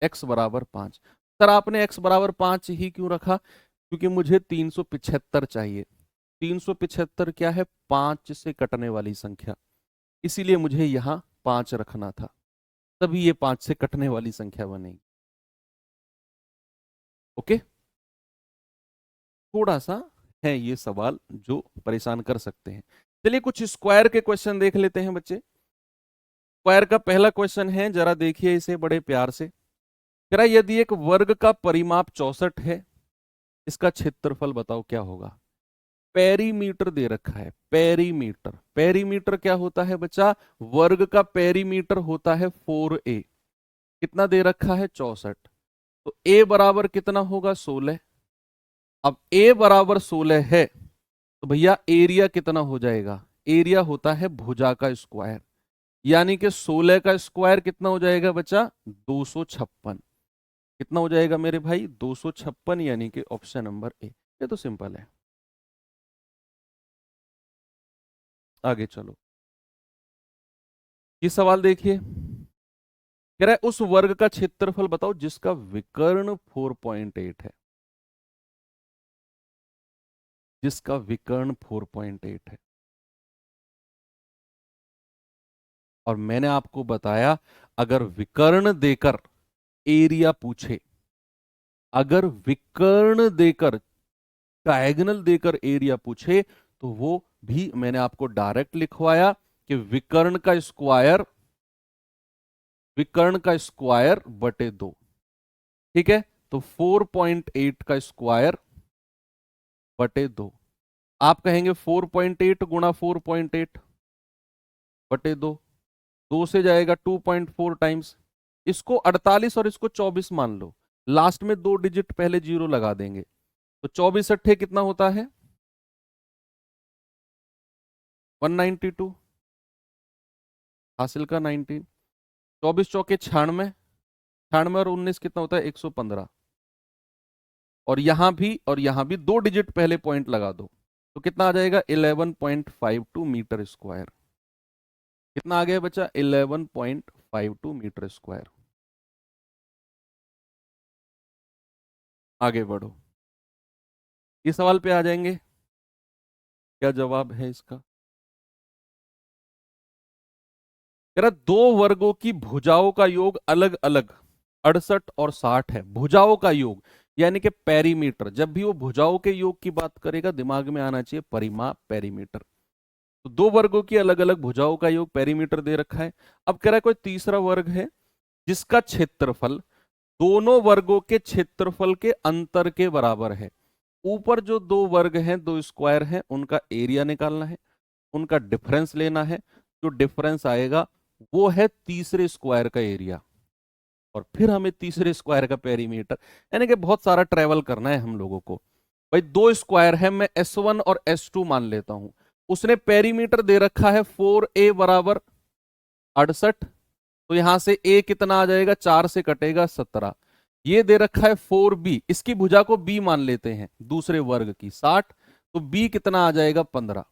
x बराबर 5। सर आपने x बराबर 5 ही क्यों रखा, क्योंकि मुझे 375 चाहिए। 375 क्या है, 5 से कटने वाली संख्या, इसीलिए मुझे यहां 5 रखना था, तभी ये 5 से कटने वाली संख्या बनेगी। ओके, थोड़ा सा है ये सवाल जो परेशान कर सकते हैं। चलिए कुछ स्क्वायर के क्वेश्चन देख लेते हैं बच्चे। स्क्वायर का पहला क्वेश्चन है, जरा देखिए इसे बड़े प्यार से। कह रहा है यदि एक वर्ग का परिमाप 64 है, इसका क्षेत्रफल बताओ क्या होगा। पेरीमीटर दे रखा है, पेरीमीटर, पेरीमीटर क्या होता है बच्चा, वर्ग का पेरीमीटर होता है 4a, कितना दे रखा है 64, तो a बराबर कितना होगा 16। अब a बराबर 16 है तो भैया एरिया कितना हो जाएगा, एरिया होता है भुजा का स्क्वायर, यानी कि 16 का स्क्वायर कितना हो जाएगा बच्चा 256, कितना हो जाएगा मेरे भाई 256, यानी कि ऑप्शन नंबर ए। ये तो सिंपल है। आगे चलो, ये सवाल देखिए, कह रहा है उस वर्ग का क्षेत्रफल बताओ जिसका विकर्ण 4.8 है, जिसका विकर्ण 4.8 है। और मैंने आपको बताया अगर विकर्ण देकर एरिया पूछे, अगर विकर्ण देकर डायगोनल देकर एरिया पूछे, तो वो भी मैंने आपको डायरेक्ट लिखवाया कि विकर्ण का स्क्वायर, विकर्ण का स्क्वायर बटे 2, ठीक है। तो 4.8 का स्क्वायर बटे 2, आप कहेंगे 4.8 गुणा 4.8 बटे 2, 2 से जाएगा 2.4 टाइम्स, इसको 48 और इसको 24 मान लो, लास्ट में 2 डिजिट पहले जीरो लगा देंगे, तो 24 अट्ठे कितना होता है 192, हासिल का 19, 24 चौके 96, 96 और 19 कितना होता है 115, और यहां भी 2 डिजिट पहले पॉइंट लगा दो, तो कितना आ जाएगा 11.52 मीटर स्क्वायर, कितना आ गया बच्चा 11.52 मीटर स्क्वायर। आगे बढ़ो, इस सवाल पे आ जाएंगे, क्या जवाब है इसका। कह रहा दो वर्गों की भुजाओं का योग अलग अलग 68 और 60 है, भुजाओं का योग यानी कि पेरीमीटर, जब भी वो भुजाओं के योग की बात करेगा दिमाग में आना चाहिए परिमाप, पेरीमीटर। तो दो वर्गों की अलग अलग भुजाओं का योग पेरीमीटर दे रखा है। अब कह रहा है कोई तीसरा वर्ग है जिसका क्षेत्रफल दोनों वर्गों के क्षेत्रफल के अंतर के बराबर है। ऊपर जो दो वर्ग हैं, दो स्क्वायर हैं, उनका एरिया निकालना है, उनका डिफरेंस लेना है, जो डिफरेंस आएगा वो है तीसरे स्क्वायर का एरिया, और फिर हमें तीसरे स्क्वायर का पेरीमीटर, यानी कि बहुत सारा ट्रेवल करना है हम लोगों को। भाई दो स्क्वायर है, मैं S1 और S2 मान लेता हूं, उसने पेरीमीटर दे रखा है 4a बराबर 68, तो यहां से a कितना आ जाएगा, 4 से कटेगा 17, ये दे रखा है 4b, इसकी भुजा को b मान लेते हैं दूसरे वर्ग की 60, तो b कितना आ जाएगा 15।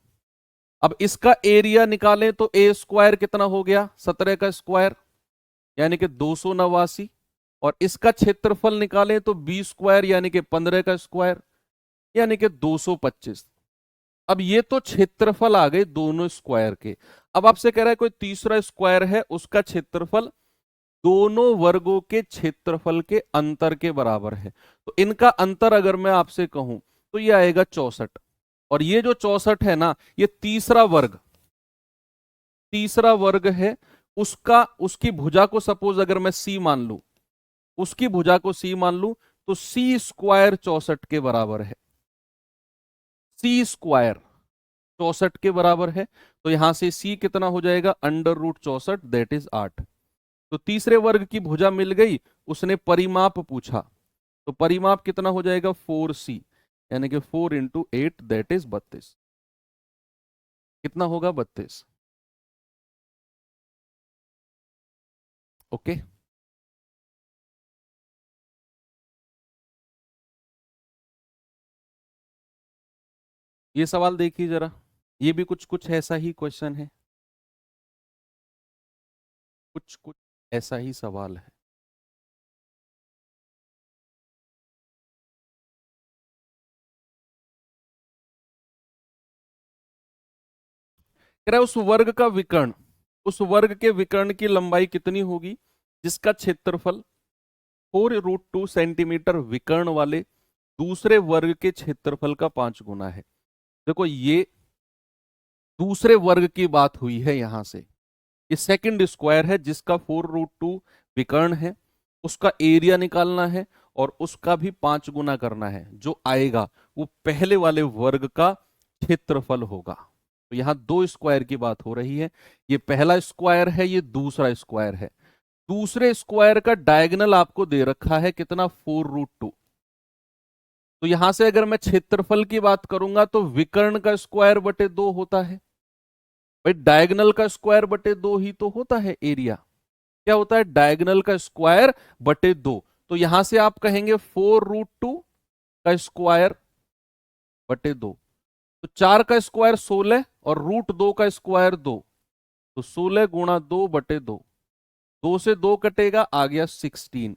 अब इसका एरिया निकालें तो ए स्क्वायर कितना हो गया 17 का स्क्वायर, यानी कि 289, और इसका क्षेत्रफल निकालें तो बी स्क्वायर यानी कि 15 का स्क्वायर, यानी कि 225। अब ये तो क्षेत्रफल आ गए दोनों स्क्वायर के। अब आपसे कह रहा है कोई तीसरा स्क्वायर है, उसका क्षेत्रफल दोनों वर्गों के क्षेत्रफल के अंतर के बराबर है। तो इनका अंतर अगर मैं आपसे कहूं तो ये आएगा 64। और ये जो 64 है ना, ये तीसरा वर्ग है। उसका उसकी भुजा को सपोज अगर मैं सी मान लूं, उसकी भुजा को सी मान लूं, तो सी स्क्वायर 64 के बराबर है। सी स्क्वायर 64 के बराबर है। तो यहां से सी कितना हो जाएगा, √64, दैट इज 8। तो तीसरे वर्ग की भुजा मिल गई। उसने परिमाप पूछा, तो परिमाप कितना हो जाएगा 4c, यानी कि 4 × 8 दैट इज 32। कितना होगा 32। ओके। ये सवाल देखिए जरा, ये भी कुछ कुछ ऐसा ही क्वेश्चन है, कुछ कुछ ऐसा ही सवाल है। कह रहा है उस वर्ग के विकर्ण की लंबाई कितनी होगी जिसका क्षेत्रफल 4√2 सेंटीमीटर विकर्ण वाले दूसरे वर्ग के क्षेत्रफल का 5 गुना है। देखो ये दूसरे वर्ग की बात हुई है यहां से। ये सेकंड स्क्वायर है जिसका 4√2 विकर्ण है, उसका एरिया निकालना है और उसका भी 5 गुना करना है। जो आएगा वो पहले वाले वर्ग का क्षेत्रफल होगा। तो यहां दो स्क्वायर की बात हो रही है। ये पहला स्क्वायर है, ये दूसरा स्क्वायर है। दूसरे स्क्वायर का डायगोनल आपको दे रखा है कितना, 4√2। तो यहां से अगर मैं क्षेत्रफल की बात करूंगा तो विकर्ण का स्क्वायर बटे 2 होता है। भाई डायगोनल का स्क्वायर बटे 2 ही तो होता है एरिया। क्या होता है, डायगोनल का स्क्वायर बटे 2। तो यहां से आप कहेंगे 4√2 का स्क्वायर बटे 2। तो 4 का स्क्वायर 16 और √2 का स्क्वायर 2। तो 16 गुणा 2 बटे 2। 2 से 2 कटेगा, आ गया 16।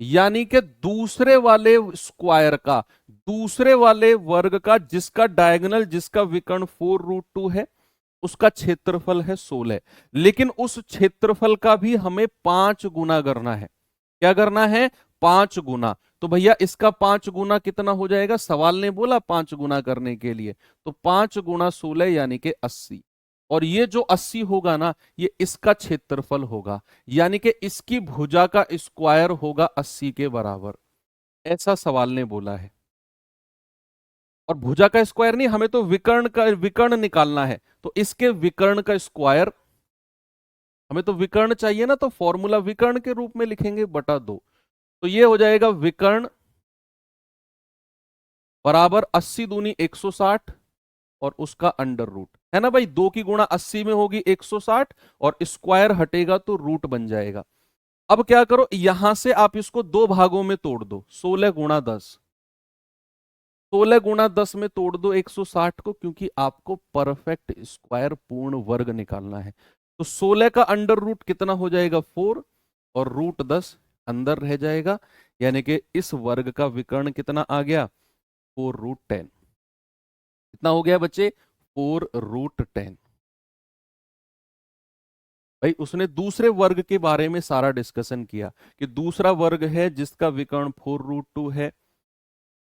यानी कि दूसरे वाले स्क्वायर का, दूसरे वाले वर्ग का जिसका डायगोनल, जिसका विकर्ण 4√2 है, उसका क्षेत्रफल है 16। लेकिन उस क्षेत्रफल का भी हमें 5 गुना करना है। क्या करना है, 5 गुना। तो भैया इसका 5 गुना कितना हो जाएगा, सवाल ने बोला 5 गुना करने के लिए। तो 5 गुणा 16 यानी कि 80। और ये जो 80 होगा ना, ये इसका क्षेत्रफल होगा, यानी कि इसकी भुजा का स्क्वायर होगा 80 के बराबर। ऐसा सवाल ने बोला है। और भुजा का स्क्वायर नहीं, हमें तो विकर्ण निकालना है। तो इसके विकर्ण का स्क्वायर, हमें तो विकर्ण चाहिए ना, तो फॉर्मूला विकर्ण के रूप में लिखेंगे बटा 2। तो ये हो जाएगा विकर्ण बराबर 80 दूनी 160 और उसका अंडर रूट, है ना भाई। 2 की गुणा 80 में होगी 160 और स्क्वायर हटेगा तो रूट बन जाएगा। अब क्या करो, यहां से आप इसको दो भागों में तोड़ दो, 16 गुणा 10। 16 गुणा 10 में तोड़ दो 160 को, क्योंकि आपको परफेक्ट स्क्वायर पूर्ण वर्ग निकालना है। तो 16 का अंडर रूट कितना हो जाएगा 4 और √10 अंदर रह जाएगा। यानी कि इस वर्ग का विकर्ण कितना आ गया, 4√10। कितना हो गया बच्चे, 4√10। भाई उसने दूसरे वर्ग के बारे में सारा डिस्कशन किया कि दूसरा वर्ग है जिसका विकर्ण 4√2 है,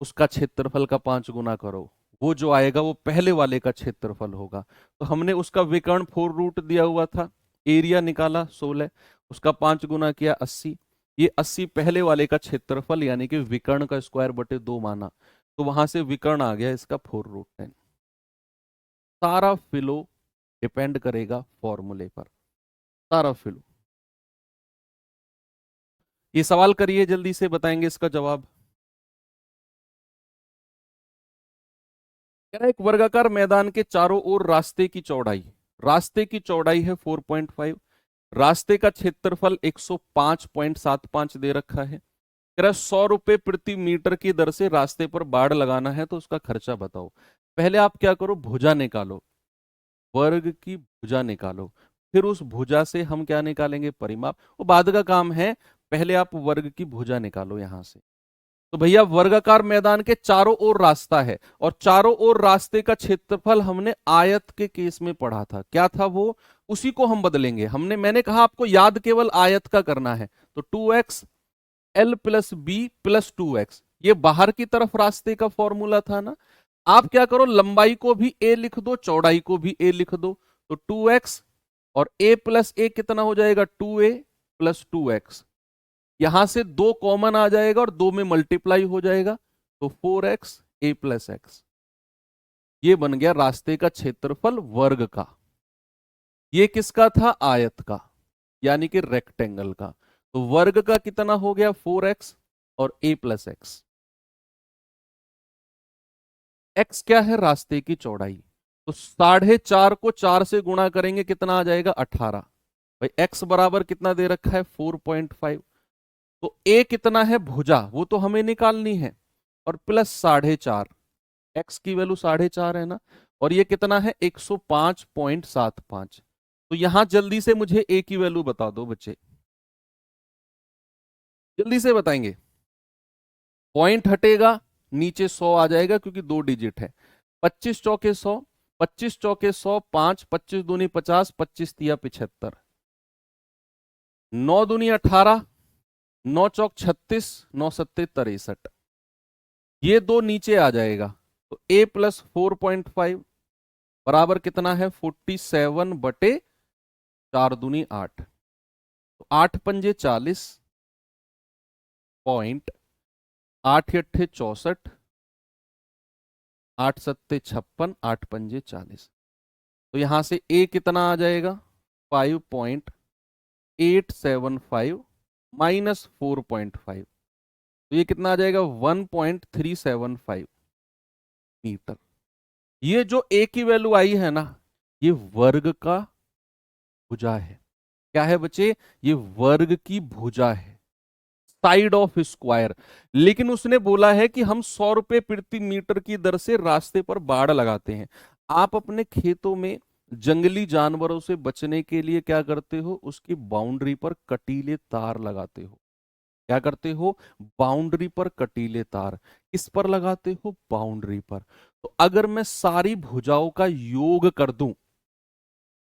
उसका क्षेत्रफल का 5 गुना करो। वो जो आएगा वो पहले वाले का क्षेत्रफल होगा। तो हमने उसका विकर्ण 4 रूट दिया हुआ था, एरिया निकाला 16, उसका 5 गुना किया 80। ये 80 पहले वाले का क्षेत्रफल यानी कि विकर्ण का स्क्वायर बटे 2 माना। तो वहां से विकर्ण आ गया इसका 4√10। सारा फिलो डिपेंड करेगा फॉर्मूले पर, सारा फिलो। ये सवाल करिए, जल्दी से बताएंगे इसका जवाब। कह रहा है एक वर्गाकार मैदान के चारों ओर रास्ते की चौड़ाई है 4.5, रास्ते का क्षेत्रफल 105.75 दे रखा है। कह रहा है 100 रुपए प्रति मीटर की दर से रास्ते पर बाड़ लगाना है, तो उसका खर्चा बताओ। पहले आप क्या करो, भुजा निकालो, वर्ग की भुजा निकालो। फिर उस भुजा से हम क्या निकालेंगे, परिमाप। वो बाद का काम है, पहले आप वर्ग की भुजा निकालो यहां से। तो भैया वर्गाकार मैदान के चारों ओर रास्ता है, और चारों ओर रास्ते का क्षेत्रफल हमने आयत के केस में पढ़ा था, क्या था वो, उसी को हम बदलेंगे। मैंने कहा आपको याद केवल आयत का करना है, तो 2x L plus B plus 2x, ये बाहर की तरफ रास्ते का फॉर्मूला था ना। आप क्या करो, लंबाई को भी a लिख दो, चौड़ाई को भी a लिख दो, तो 2x और a प्लस a कितना हो जाएगा, 2a प्लस 2x, यहां से 2 कॉमन आ जाएगा और 2 में मल्टीप्लाई हो जाएगा, तो 4x a प्लस x, ये बन गया रास्ते का क्षेत्रफल वर्ग का। ये किसका था, आयत का, यानी कि रेक्टेंगल का। तो वर्ग का कितना हो गया, 4x और a प्लस x। x क्या है, रास्ते की चौड़ाई, तो 4.5 को 4 से गुणा करेंगे कितना आ जाएगा, 18। भाई x बराबर कितना दे रखा है, 4.5। तो a कितना है, भुजा, वो तो हमें निकालनी है, और प्लस 4.5, x की वैल्यू 4.5 है ना, और ये कितना है, 105.75। तो यहां जल्दी से मुझे a की वैल्यू बता दो बच्चे, जल्दी से बताएंगे। पॉइंट हटेगा, नीचे 100 आ जाएगा क्योंकि 2 डिजिट है। 25 चौके 100, 25 चौके 100, 5, 25 दूनी 50, 25 तिया 75, 9 दूनी 18, 9 चौक 36, 9 सत्ते 63, ये 2 नीचे आ जाएगा, तो a प्लस 4.5 बराबर कितना है, 47/4 दूनी 8, तो 8 पंजे 40, पॉइंट 8 अट्ठे 64, 8 सत्ते 56, 8 पंजे 40, तो यहां से a कितना आ जाएगा, 5.875 माइनस 4.5, तो ये कितना आ जाएगा, 1.375 मीटर। ये जो a की वैल्यू आई है ना, ये वर्ग का भुजा है। क्या है बच्चे, ये वर्ग की भुजा है, साइड ऑफ स्क्वायर। लेकिन उसने बोला है कि हम 100 रुपए प्रति मीटर की दर से रास्ते पर बाड़ लगाते हैं। आप अपने खेतों में जंगली जानवरों से बचने के लिए क्या करते हो, उसकी बाउंड्री पर कटीले तार लगाते हो। क्या करते हो, बाउंड्री पर कटीले तार, किस पर लगाते हो, बाउंड्री पर। तो अगर मैं सारी भुजाओं का योग कर दूं,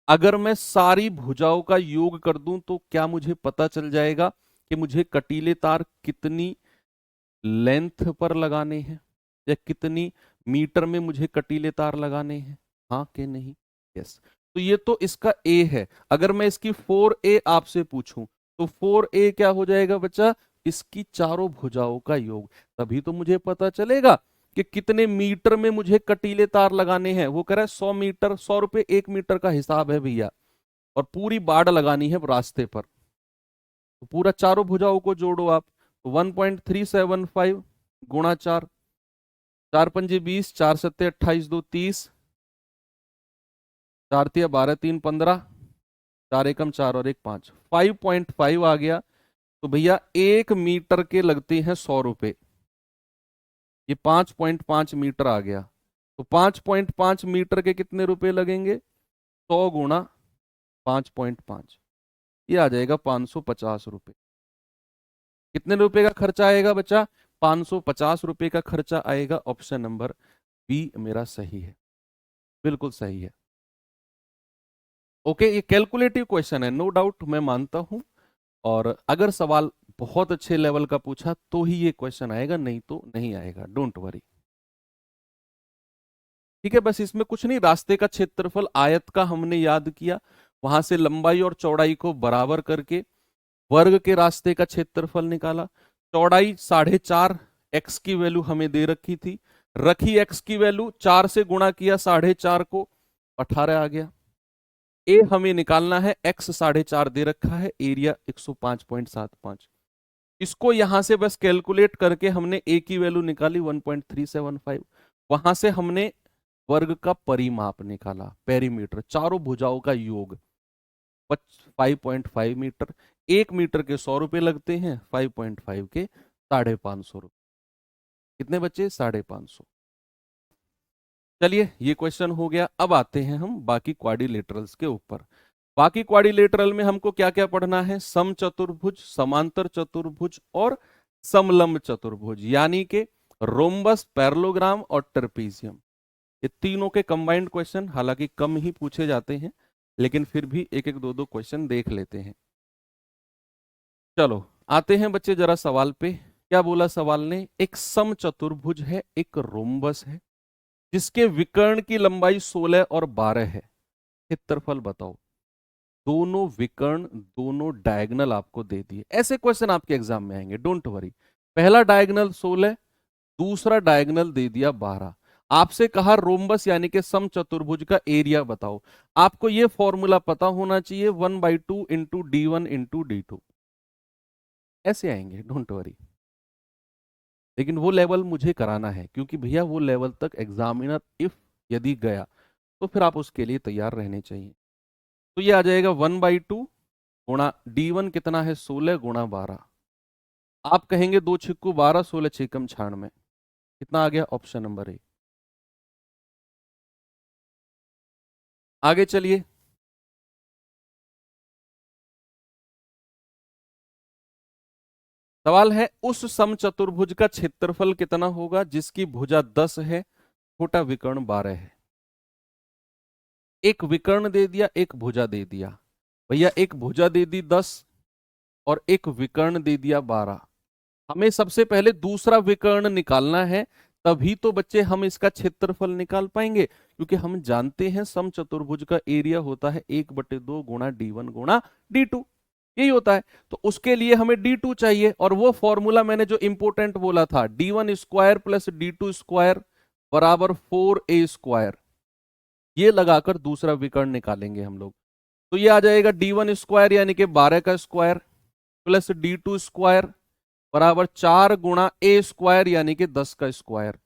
अगर मैं सारी भुजाओं का योग कर दूं, तो क्या मुझे पता चल जाएगा कि मुझे कटीले तार कितनी लेंथ पर लगाने हैं, या कितनी मीटर में मुझे कटीले तार लगाने हैं, हाँ कि नहीं, यस। तो ये तो इसका ए है। अगर मैं इसकी 4a आपसे पूछूं, तो 4a क्या हो जाएगा बच्चा, इसकी चारों भुजाओं का योग। तभी तो मुझे पता चलेगा कि कितने मीटर में मुझे कटीले तार लगाने हैं। वो कह रहा है 100 मीटर, 100 रुपए 1 मीटर का हिसाब है भैया, और पूरी बाड़ लगानी है रास्ते पर। तो पूरा चारों भुजाओं को जोड़ो आप, तो 1.375 गुणा 4, 4 पंजे 20, 4 सत्ते 28, 2 30, 4 तिया 12, 3 15, 4 एकम 4 और 1 5, 5.5 आ गया। तो भैया 1 मीटर के लगते हैं 100 रुपए, ये 5.5 मीटर आ गया। तो 5.5 मीटर के कितने रुपए लगेंगे, 100 गुणा 5.5, ये आ जाएगा 550 रुपए। कितने रुपए का खर्चा आएगा बच्चा, 550 रुपए का खर्चा आएगा। ऑप्शन नंबर बी मेरा सही है, बिल्कुल सही है। ओके, ये कैलकुलेटिव क्वेश्चन है, नो डाउट, मैं मानता हूं। और अगर सवाल बहुत अच्छे लेवल का पूछा तो ही ये क्वेश्चन आएगा, नहीं तो नहीं आएगा, डोंट वरी। ठीक है, बस इसमें कुछ नहीं, रास्ते का क्षेत्रफल आयत का हमने याद किया, वहां से लंबाई और चौड़ाई को बराबर करके वर्ग के रास्ते का क्षेत्रफल निकाला। चौड़ाई 4.5, एक्स की वैल्यू हमें दे रखी थी, रखी एक्स की वैल्यू, 4 से गुणा किया 4.5 को, 18 आ गया। ए हमें निकालना है, एक्स 4.5 दे रखा है, एरिया 105.75। इसको यहां से बस कैलकुलेट करके हमने ए की वैल्यू निकाली 1.375। वहां से हमने वर्ग का परिमाप निकाला, पेरीमीटर, चारों भुजाओं का योग 5.5 मीटर। 1 मीटर के 100 रुपए लगते हैं, 5.5 के 550 रुपए। कितने बच्चे, 550। चलिए ये क्वेश्चन हो गया। अब आते हैं हम बाकी क्वाड्रिलेटरल्स के ऊपर। बाकी क्वाड्रिलेटरल में हमको क्या क्या पढ़ना है, समचतुर्भुज, समांतर चतुर्भुज और समलंब चतुर्भुज, यानी कि रोम्बस, पैरेललोग्राम और ट्रेपीजियम, ये तीनों के कंबाइंड क्वेश्चन, हालांकि कम ही पूछे जाते हैं, लेकिन फिर भी एक एक दो दो क्वेश्चन देख लेते हैं। चलो आते हैं बच्चे जरा सवाल पे। क्या बोला सवाल ने? एक समचतुर्भुज है, एक रोम्बस है, जिसके विकर्ण की लंबाई 16 और 12 है। क्षेत्रफल बताओ। दोनों विकर्ण, दोनों डायगोनल आपको दे दिए। ऐसे क्वेश्चन आपके एग्जाम में आएंगे, डोंट वरी। पहला डायगोनल 16, दूसरा डायगोनल दे दिया 12। आपसे कहा रोम्बस यानी कि समचतुर्भुज का एरिया बताओ। आपको यह फॉर्मूला पता होना चाहिए, 1/2 इंटू D1 इंटू D2। ऐसे आएंगे, डोंट वरी। लेकिन वो लेवल मुझे कराना है, क्योंकि भैया वो लेवल तक एग्जामिनर इफ यदि गया तो फिर आप उसके लिए तैयार रहने चाहिए। तो ये आ जाएगा 1/2 गुणा D1 कितना है 16 गुणा 12। आप कहेंगे 2 छिक्कू 12, 16 छिकम 96, कितना आ गया? Option number A. आगे चलिए। सवाल है, उस समचतुर्भुज का क्षेत्रफल कितना होगा जिसकी भुजा 10 है, छोटा विकर्ण 12 है। एक विकर्ण दे दिया, एक भुजा दे दिया। भैया एक भुजा दे दी 10 और एक विकर्ण दे दिया 12। हमें सबसे पहले दूसरा विकर्ण निकालना है, तभी तो बच्चे हम इसका क्षेत्रफल निकाल पाएंगे, क्योंकि हम जानते हैं समचतुर्भुज का एरिया होता है 1/2 गुणा D1 गुणा D2, यही होता है। तो उसके लिए हमें D2 चाहिए, और वो फॉर्मूला मैंने जो इंपोर्टेंट बोला था, D1 square plus D2 square बराबर 4A स्क्वायर, ये लगाकर दूसरा विकर्ण निकालेंगे हम लोग। तो ये आ जाएगा D1 स्क्वायर यानी कि 12 का स्क्वायर प्लस D2 स्क्वायर बराबर 4 गुणा A स्क्वायर यानी कि 10 का स्क्वायर।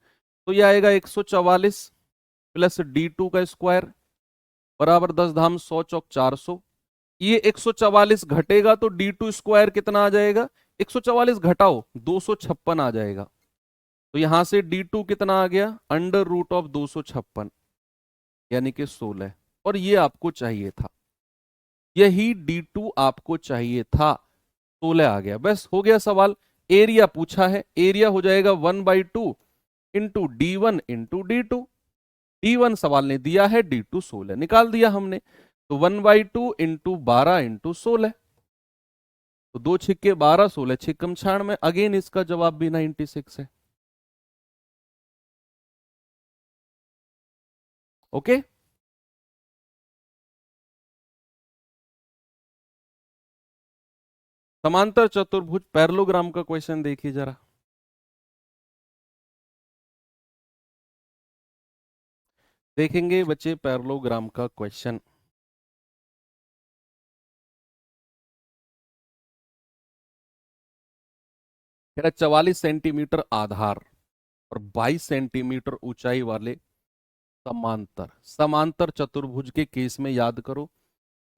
तो ये आएगा 144 प्लस D2 का स्क्वायर बराबर 10 धाम 100 चौक 400। ये 144 घटेगा तो D2 स्क्वायर कितना आ जाएगा? 144 घटाओ 256 आ जाएगा। तो यहां से D2 कितना आ गया? अंडर रूट ऑफ 256 यानी कि 16। और ये आपको चाहिए था, यही D2 आपको चाहिए था, 16 आ गया। बस हो गया सवाल। एरिया पूछा है, एरिया हो जाएगा 1/2 into D1 into D2। D1 सवाल ने दिया है, D2 16 निकाल दिया हमने। तो 1/2 इंटू 12 इंटू 16, तो 2 छिक्के 12, 16 छिक्कम 96। अगेन इसका जवाब भी 96 है। ओके। समांतर चतुर्भुज पैरेललोग्राम का क्वेश्चन देखिए जरा। देखेंगे बच्चे पैरेललोग्राम का क्वेश्चन। 44 सेंटीमीटर आधार और 22 सेंटीमीटर ऊंचाई वाले समांतर, समांतर चतुर्भुज के केस में याद करो,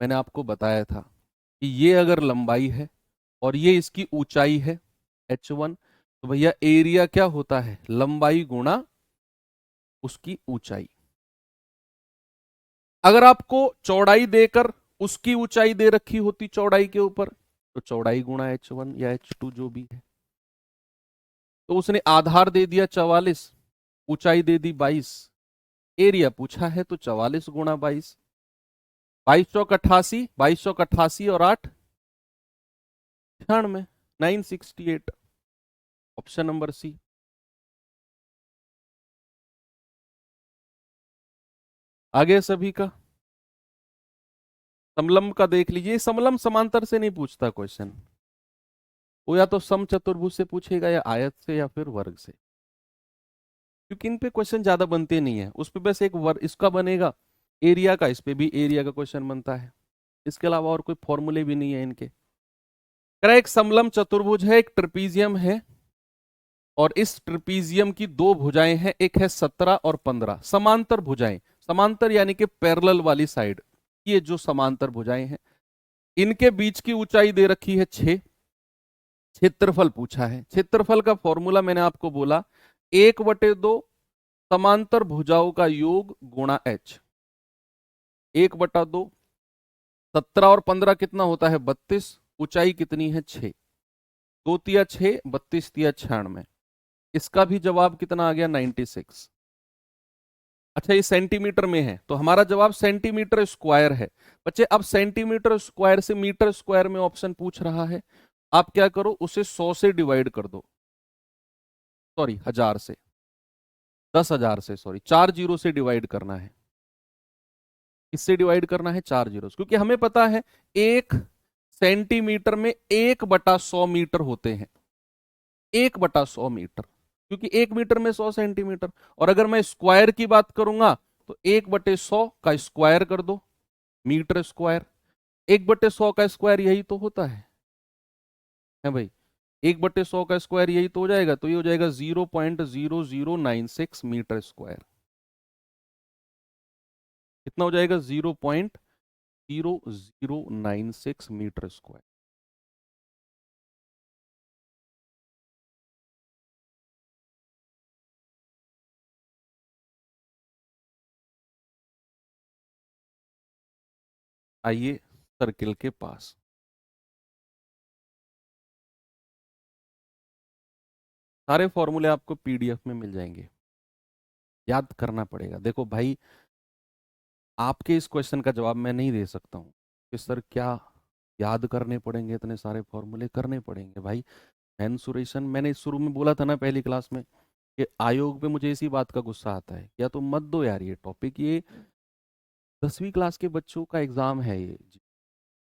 मैंने आपको बताया था कि ये अगर लंबाई है और ये इसकी ऊंचाई है h1, तो भैया एरिया क्या होता है? लंबाई गुणा उसकी ऊंचाई। अगर आपको चौड़ाई देकर उसकी ऊंचाई दे रखी होती चौड़ाई के ऊपर, तो चौड़ाई गुणा h1 या h2 जो भी है। तो उसने आधार दे दिया 44, ऊंचाई दे दी 22, एरिया पूछा है तो 44 गुणा 22, 2288, 2288 और 8 96, 968। Option number C. आगे सभी का समलंब का देख लीजिए। समलंब समांतर से नहीं पूछता क्वेश्चन, वो या तो समचतुर्भुज से पूछेगा या आयत से या फिर वर्ग से, क्योंकि इन पे क्वेश्चन ज्यादा बनते नहीं है। उस पे बस एक वर्ग इसका बनेगा, एरिया का, इस पे भी एरिया का क्वेश्चन बनता है। इसके अलावा और कोई फॉर्मूले भी नहीं है इनके। एक समलंब चतुर्भुज है, एक ट्रेपीजियम है, और इस ट्रेपीजियम की दो भुजाएं हैं, एक है 17 और 15 समांतर भुजाएं। समांतर यानी कि पैरेलल वाली साइड, ये जो समांतर भुजाएं हैं, इनके बीच की ऊंचाई दे रखी है 6। क्षेत्रफल पूछा है। क्षेत्रफल का फॉर्मूला मैंने आपको बोला, 1/2 समांतर भुजाओं का योग गुणा h। 1/2, 17 और 15 कितना होता है? 32, ऊंचाई कितनी है? 6। 2 तिया 6, 32 तिया 96। इसका भी जवाब कितना आ गया? 96। अच्छा, ये सेंटीमीटर में है तो हमारा जवाब सेंटीमीटर स्क्वायर है। बच्चे अब सेंटीमीटर स्क्वायर से मीटर स्क्वायर में ऑप्शन पूछ रहा है, आप क्या करो, उसे 100 से डिवाइड कर दो, सॉरी 1000 से, 10,000 से, सॉरी 4 जीरो से डिवाइड करना है। किससे डिवाइड करना है? 4 जीरो, क्योंकि हमें पता है 1 सेंटीमीटर में 1/100 मीटर होते हैं। 1/100 मीटर, क्योंकि 1 मीटर में 100 सेंटीमीटर। और अगर मैं स्क्वायर की बात करूंगा तो 1/100 का स्क्वायर कर दो, मीटर स्क्वायर। 1/100 का स्क्वायर यही तो होता है भाई, 1/100 का स्क्वायर यही तो हो जाएगा, तो ये हो जाएगा 0.0096 मीटर स्क्वायर। कितना हो जाएगा? 0.0096 मीटर स्क्वायर। आइए सर्किल के पास, सारे फॉर्मूले आपको पीडीएफ में मिल जाएंगे, याद करना पड़ेगा। देखो भाई, आपके इस क्वेश्चन का जवाब मैं नहीं दे सकता हूँ कि सर क्या याद करने पड़ेंगे, इतने सारे फॉर्मूले करने पड़ेंगे भाई। मेंसुरेशन, मैंने शुरू में बोला था ना पहली क्लास में कि आयोग पे मुझे इसी बात का गुस्सा आता है, या तो मत दो यार ये टॉपिक, ये 10वीं क्लास के बच्चों का एग्जाम है, ये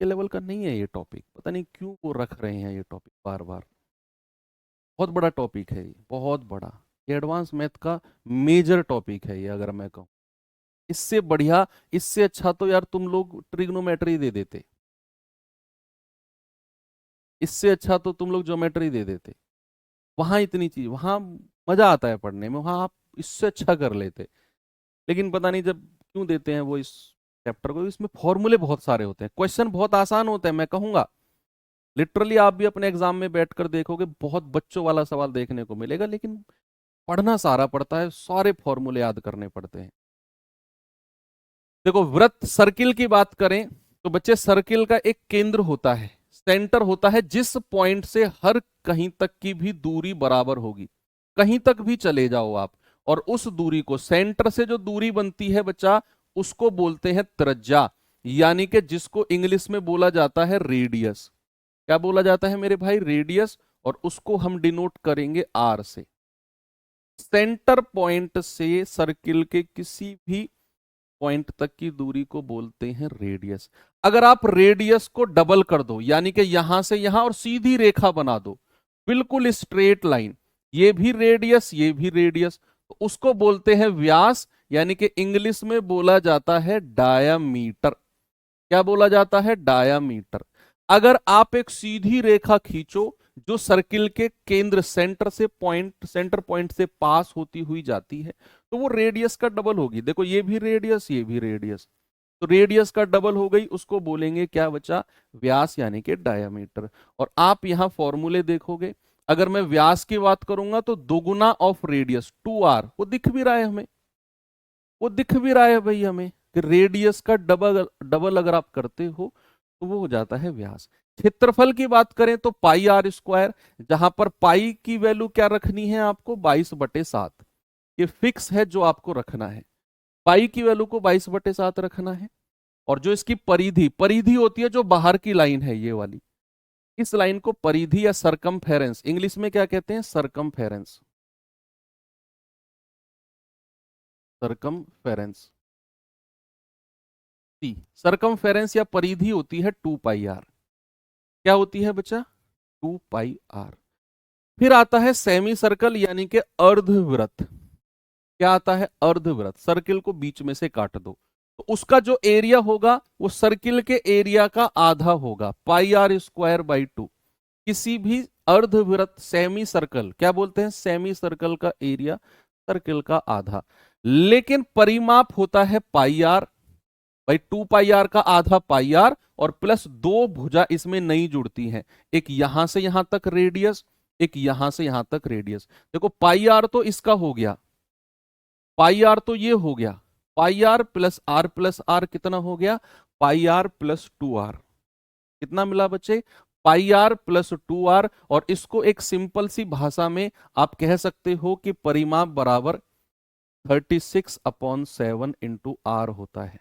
लेवल का नहीं है ये टॉपिक। पता नहीं क्यों वो रख रहे हैं ये टॉपिक बार बार। बहुत बड़ा टॉपिक है ये, बहुत बड़ा, ये एडवांस मैथ का मेजर टॉपिक है ये। अगर मैं कहूँ इससे बढ़िया, इससे अच्छा तो यार तुम लोग ट्रिग्नोमेट्री दे देते, इससे अच्छा तो तुम लोग ज्योमेट्री दे देते। वहां इतनी चीज, वहां मजा आता है पढ़ने में, वहां आप इससे अच्छा कर लेते। लेकिन पता नहीं जब क्यों देते हैं वो इस चैप्टर को। इसमें फॉर्मूले बहुत सारे होते हैं, क्वेश्चन बहुत आसान होते हैं, मैं कहूंगा लिटरली आप भी अपने एग्जाम में बैठकर देखोगे बहुत बच्चों वाला सवाल देखने को मिलेगा, लेकिन पढ़ना सारा पड़ता है, सारे फॉर्मूले याद करने पड़ते हैं। देखो, वृत्त सर्किल की बात करें तो बच्चे सर्किल का एक केंद्र होता है, सेंटर होता है, जिस पॉइंट से हर कहीं तक की भी दूरी बराबर होगी। कहीं तक भी चले जाओ आप, और उस दूरी को, सेंटर से जो दूरी बनती है बच्चा, उसको बोलते हैं त्रिज्या, यानी कि जिसको इंग्लिश में बोला जाता है रेडियस। क्या बोला जाता है मेरे भाई? रेडियस। और उसको हम डिनोट करेंगे आर से। सेंटर पॉइंट से सर्किल के किसी भी पॉइंट तक की दूरी को बोलते हैं रेडियस। अगर आप रेडियस को डबल कर दो, यानी कि यहां से यहां और सीधी रेखा बना दो, बिल्कुल स्ट्रेट लाइन, ये भी रेडियस ये भी रेडियस, तो उसको बोलते हैं व्यास, यानी कि इंग्लिश में बोला जाता है डायामीटर। क्या बोला जाता है? डायामीटर। अगर आप एक सीधी रेखा खींचो जो सर्किल के केंद्र, सेंटर पॉइंट से पास होती हुई जाती है, तो वो रेडियस का डबल होगी। देखो, ये भी रेडियस ये भी रेडियस, तो रेडियस का डबल हो गई, उसको बोलेंगे क्या बचा? व्यास, यानी कि डायामीटर। और आप यहां फॉर्मूले देखोगे, अगर मैं व्यास की बात करूंगा तो दोगुना ऑफ रेडियस 2r, वो दिख भी रहा है हमें, वो दिख भी रहा है भाई हमें कि रेडियस का डबल डबल अगर आप करते हो तो वो हो जाता है व्यास। क्षेत्रफल की बात करें तो पाई आर स्क्वायर, जहां पर पाई की वैल्यू क्या रखनी है आपको? 22/7। ये फिक्स है जो आपको रखना है, पाई की वैल्यू को 22/7 रखना है। और जो इसकी परिधि, परिधि होती है जो बाहर की लाइन है ये वाली, इस लाइन को परिधि या सरकमफेरेंस, इंग्लिश में क्या कहते हैं? Circumference, circumference. सरकमफेरेंस या परिधि होती है 2πr। क्या होती है बच्चा? 2πr। फिर आता है सेमी सर्कल, यानी कि अर्धवृत्त। क्या आता है? अर्धवृत्त। सर्किल को बीच में से काट दो तो उसका जो एरिया होगा वो सर्किल के एरिया का आधा होगा, πr² 2। किसी भी अर्धवृत्त, सेमी सर्कल, क्या बोलते हैं? सेमी सर्कल का एरिया सर्किल का आधा। लेकिन परिमाप होता है πr भाई, 2πr का आधा πr, और प्लस दो भुजा इसमें नई जुड़ती हैं, एक यहां से यहां तक रेडियस, एक यहां से यहां तक रेडियस। देखो πr तो इसका हो गया, πr तो ये हो गया, πr प्लस आर कितना हो गया? πr + 2r। कितना मिला बच्चे? पाई आर प्लस 2r, और इसको एक सिंपल सी भाषा में आप कह सकते हो कि परिमाप बराबर 36/7 इंटू आर होता है।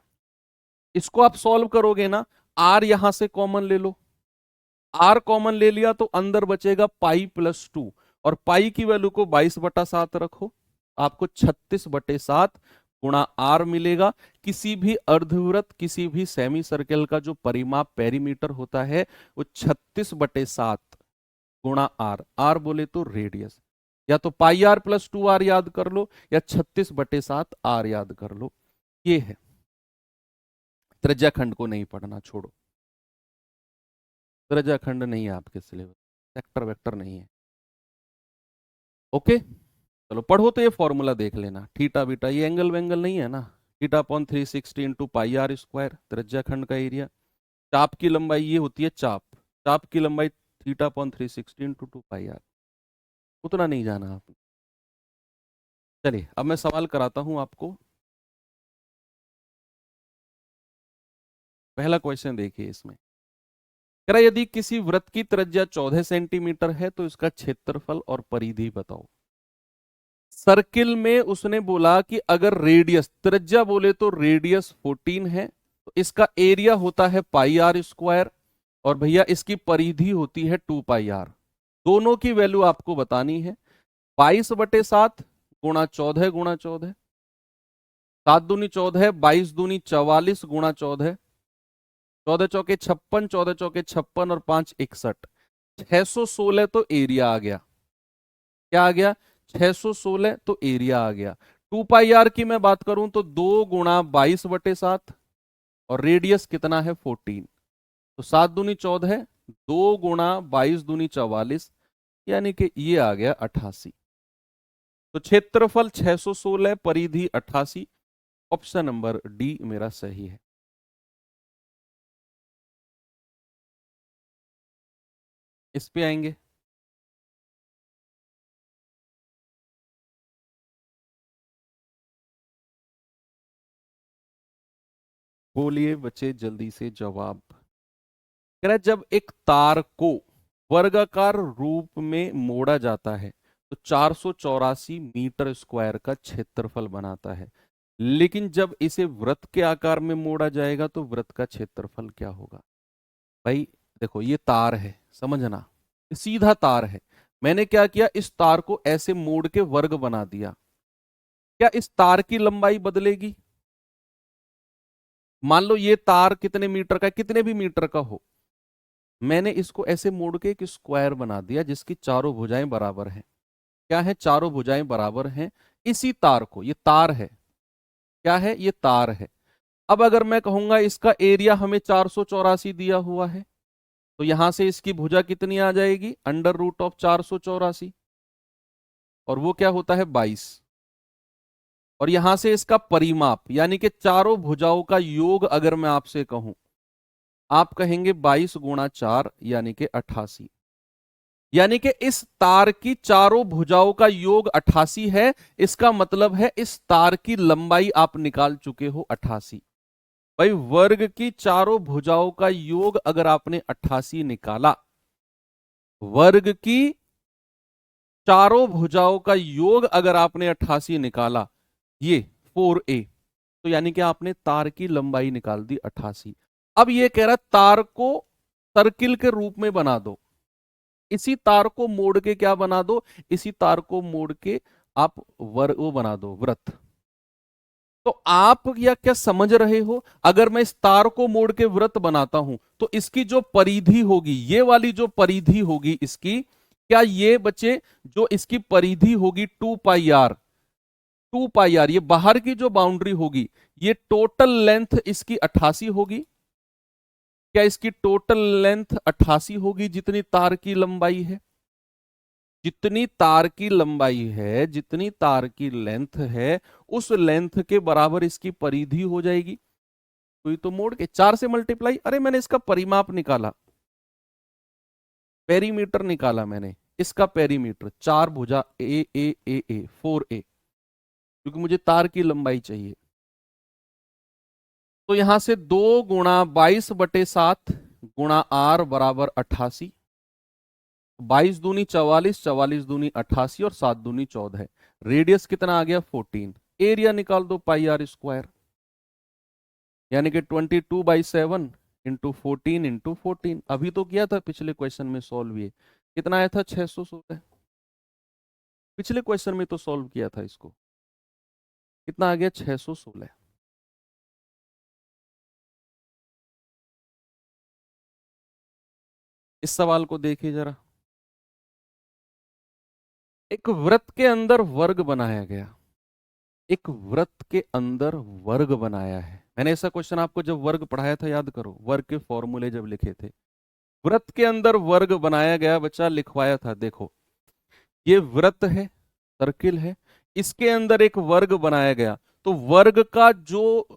इसको आप सॉल्व करोगे ना, आर यहां से कॉमन ले लो, आर कॉमन ले लिया तो अंदर बचेगा पाई प्लस 2, और पाई की वैल्यू को 22/7 रखो, आपको 36/7 गुणा आर मिलेगा। किसी भी अर्धवृत्त, किसी भी सेमी सर्कल का जो परिमाप पेरीमीटर होता है वो 36/7 गुणा आर, आर बोले तो रेडियस, या तो पाई आर प्लस 2r याद कर लो या 36/7 आर याद कर लो। ये है, त्रिज्या खंड को नहीं पढ़ना, छोड़ो, त्रिज्या खंड नहीं है आपके सिलेबस, सेक्टर वेक्टर नहीं है। ओके, चलो पढ़ो तो ये फॉर्मूला देख लेना, थीटा बीटा, ये एंगल वेंगल नहीं है ना, theta upon 360 into pi R square, त्रिज्या खंड का एरिया। चाप की लंबाई ये होती है, चाप, चाप की लंबाई theta upon 360 into 2 pi R, उतना नहीं जाना आप। चलिए अब मैं सवाल कराता हूं आपको। पहला क्वेश्चन देखिए, इसमें कह रहा है यदि किसी वृत्त की त्रिज्या 14 सेंटीमीटर है तो इसका क्षेत्रफल और परिधि बताओ। सर्किल में उसने बोला कि अगर रेडियस, त्रिज्या बोले तो रेडियस 14 है, तो इसका एरिया होता है पाई आर स्क्वायर, और भैया इसकी परिधि होती है 2 पाई आर। दोनों की वैल्यू आपको बतानी है। 22/7 गुणा 14 गुणा 14, 7 दूनी 14, 22 दूनी 44 गुणा 14, 14 चौके 56, 14 चौके 56 और 5 61, 616 तो एरिया आ गया। क्या आ गया? 616 तो एरिया आ गया। 2 पाई आर की मैं बात करूं तो 2 गुणा 22/7, और रेडियस कितना है 14, तो 7 दूनी 14, 2 गुणा 22 दूनी 44, यानी कि ये आ गया 88। तो क्षेत्रफल 616, परिधि 88, ऑप्शन नंबर डी मेरा सही है। इस पे आएंगे। बोलिए बच्चे जल्दी से जवाब। कह रहा है जब एक तार को वर्गाकार रूप में मोड़ा जाता है तो 484 मीटर स्क्वायर का क्षेत्रफल बनाता है, लेकिन जब इसे वृत्त के आकार में मोड़ा जाएगा तो वृत्त का क्षेत्रफल क्या होगा? भाई देखो, ये तार है, समझना, सीधा तार है। मैंने क्या किया, इस तार को ऐसे मोड़ के वर्ग बना दिया। क्या इस तार की लंबाई बदलेगी? मान लो ये तार कितने मीटर का, कितने भी मीटर का हो, मैंने इसको ऐसे मोड़ के एक स्क्वायर बना दिया जिसकी चारों भुजाएं बराबर हैं। क्या है? चारों भुजाएं बराबर हैं। इसी तार को, ये तार है, क्या है? ये तार है। अब अगर मैं कहूंगा इसका एरिया हमें 484 दिया हुआ है, तो यहां से इसकी भुजा कितनी आ जाएगी? √484, और वो क्या होता है? 22। और यहां से इसका परिमाप यानी कि चारों भुजाओं का योग अगर मैं आपसे कहूं, आप कहेंगे 22 गुणा 4 यानी कि 88, यानी कि इस तार की चारों भुजाओं का योग 88 है। इसका मतलब है इस तार की लंबाई आप निकाल चुके हो 88। भाई वर्ग की चारों भुजाओं का योग अगर आपने 88 निकाला, वर्ग की चारों भुजाओं का योग अगर आपने 88 निकाला, ये 4a, तो यानी कि आपने तार की लंबाई निकाल दी 88। अब ये कह रहा तार को सर्किल के रूप में बना दो, इसी तार को मोड़ के क्या बना दो, इसी तार को मोड़ के आप वो बना दो वृत्त। तो आप या क्या समझ रहे हो, अगर मैं इस तार को मोड़ के वृत्त बनाता हूं तो इसकी जो परिधि होगी, ये वाली जो परिधि होगी इसकी, क्या ये बच्चे जो इसकी परिधि होगी 2 पाई आर, 2 पाई आर, ये बाहर की जो बाउंड्री होगी, ये टोटल लेंथ इसकी 88 होगी। क्या इसकी टोटल लेंथ 88 होगी जितनी तार की लंबाई है? जितनी तार की लंबाई है, जितनी तार की लेंथ है, उस लेंथ के बराबर इसकी परिधि हो जाएगी। तो ये तो मोड़ के 4 से मल्टीप्लाई, अरे मैंने इसका परिमाप निकाला, पेरीमीटर निकाला मैंने, इसका पेरीमीटर 4 भुजा ए 4a, क्योंकि मुझे तार की लंबाई चाहिए। तो यहां से 2 गुणा 22/7 गुणा आर बराबर 88, 22 दूनी 44, 44 दूनी 88 और 7 दूनी 14। रेडियस कितना आ गया 14। एरिया निकाल दो पाई आर स्क्वायर, यानी कि 22/7 इंटू 14 अभी तो किया था पिछले क्वेश्चन में सॉल्व, ये कितना आया था 616। पिछले क्वेश्चन में तो सॉल्व किया था इसको, कितना आ गया 616। इस सवाल को देखिए जरा। एक वृत्त के अंदर वर्ग बनाया गया, एक वृत्त के अंदर वर्ग बनाया है। मैंने ऐसा क्वेश्चन आपको जब वर्ग पढ़ाया था याद करो, वर्ग के फॉर्मूले जब लिखे थे। वृत्त के अंदर वर्ग बनाया गया, बच्चा लिखवाया था। देखो ये वृत्त है, सर्किल है, इसके अंदर एक वर्ग बनाया गया। तो वर्ग का जो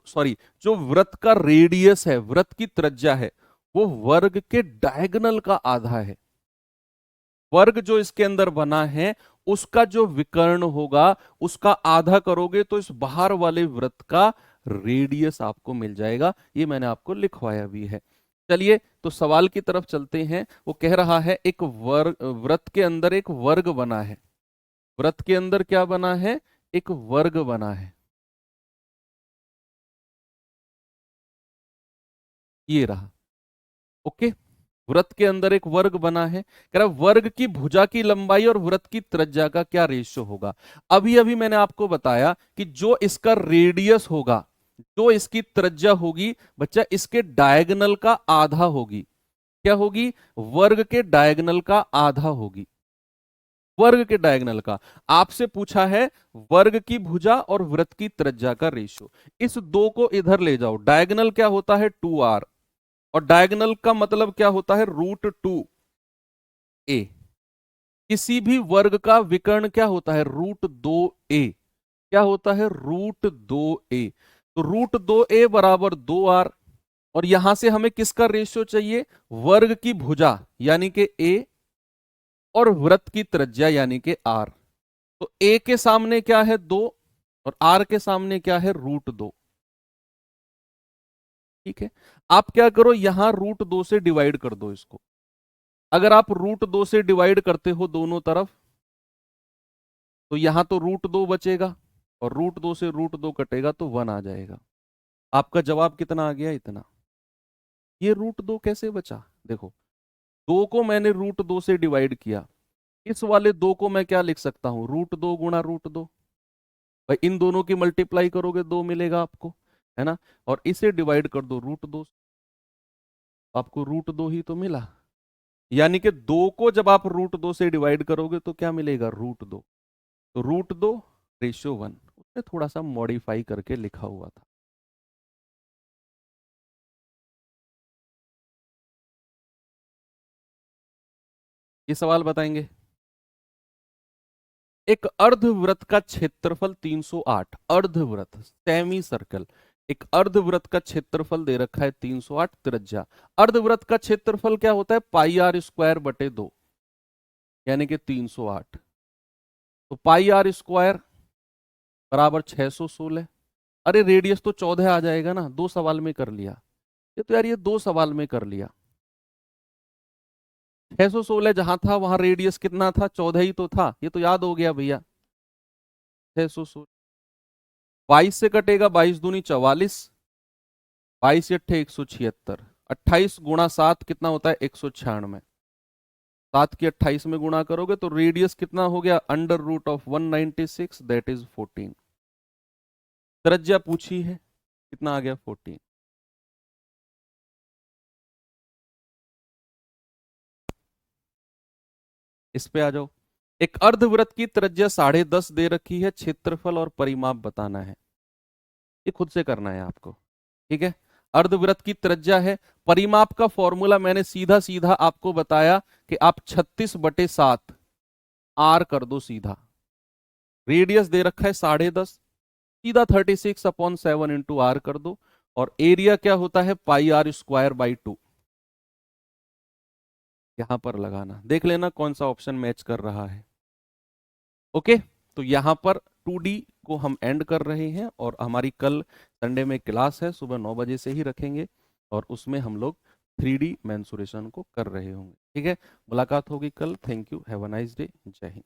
वृत्त का रेडियस है, वृत्त की त्रिज्या है, वो वर्ग के डायगोनल का आधा है। वर्ग जो इसके अंदर बना है उसका जो विकर्ण होगा उसका आधा करोगे तो इस बाहर वाले वृत्त का रेडियस आपको मिल जाएगा। ये मैंने आपको लिखवाया भी है। चलिए तो सवाल की तरफ चलते हैं। वो कह रहा है एक वर्ग, वृत्त के अंदर एक वर्ग बना है। वृत्त के अंदर क्या बना है, एक वर्ग बना है। ये रहा, ओके। वृत्त के अंदर एक वर्ग बना है, कह रहा वर्ग की भुजा की लंबाई और वृत्त की त्रिज्या का क्या रेशियो होगा। अभी अभी मैंने आपको बताया कि जो इसका रेडियस होगा, जो इसकी त्रिज्या होगी बच्चा, इसके डायगोनल का आधा होगी। क्या होगी, वर्ग के डायगोनल का आधा होगी। वर्ग के डायगोनल का आपसे पूछा है, वर्ग की भुजा और वृत्त की त्रिज्या का रेशियो। इस दो को इधर ले जाओ। डायगोनल क्या होता है 2r, और डायगोनल का मतलब क्या होता है √2a। किसी भी वर्ग का विकर्ण क्या होता है √2a। क्या होता है √2a। तो √2a बराबर 2r। और यहां से हमें किसका रेशियो चाहिए, वर्ग की भुजा यानी कि a और वृत्त की त्रिज्या यानी कि r। तो a के सामने क्या है 2 और r के सामने क्या है √2। ठीक है, आप क्या करो यहां √2 से डिवाइड कर दो इसको। अगर आप √2 से डिवाइड करते हो दोनों तरफ तो यहां तो √2 बचेगा और √2 से √2 कटेगा तो 1 आ जाएगा। आपका जवाब कितना आ गया, इतना। ये √2 कैसे बचा, देखो 2 को मैंने √2 से डिवाइड किया, इस वाले 2 को मैं क्या लिख सकता हूं √2 गुणा √2। भाई इन दोनों की मल्टीप्लाई करोगे 2 मिलेगा आपको, है ना। और इसे डिवाइड कर दो √2, आपको √2 ही तो मिला। यानी कि 2 को जब आप √2 से डिवाइड करोगे तो क्या मिलेगा √2। तो √2:1 उसने थोड़ा सा मॉडिफाई करके लिखा हुआ था। ये सवाल बताएंगे। एक अर्धवृत्त का क्षेत्रफल 308, अर्धवृत्त सेमी सर्कल, एक अर्धवृत्त का क्षेत्रफल दे रखा है 308 त्रिज्या। अर्धवृत्त का क्षेत्रफल क्या होता है πr²/2 यानी कि 308। तो πr² बराबर 616। अरे रेडियस तो 14 आ जाएगा ना, 2 सवाल में कर लिया। ये तो यार ये 2 सवाल में कर लिया। 616 जहां था वहां रेडियस कितना था 14 ही तो था, ये तो याद हो गया भैया। 616 22 से कटेगा, 22 दूनी 44, 22 अट्ठे 176, 28 गुणा 7 कितना होता है 196। 7 की 28 में गुणा करोगे तो रेडियस कितना हो गया √196 दैट इज 14। त्रिज्या पूछी है कितना आ गया 14। इस पे आ जाओ। एक अर्धवृत्त की त्रिज्या 10.5 दे रखी है, क्षेत्रफल और परिमाप बताना है। ये खुद से करना है आपको, ठीक है। अर्धवृत्त की त्रिज्या है, परिमाप का फॉर्मूला मैंने सीधा सीधा आपको बताया कि आप 36/7 आर कर दो सीधा। रेडियस दे रखा है 10.5, सीधा 36/7 इंटू आर कर दो। और एरिया क्या होता है πr²/2। यहां पर लगाना, देख लेना कौन सा ऑप्शन मैच कर रहा है। ओके, तो यहां पर 2D को हम एंड कर रहे हैं और हमारी कल संडे में क्लास है, सुबह 9 बजे से ही रखेंगे और उसमें हम लोग 3D मेंसुरेशन को कर रहे होंगे। ठीक है, मुलाकात होगी कल। Thank you, have a nice day, जय हिंद।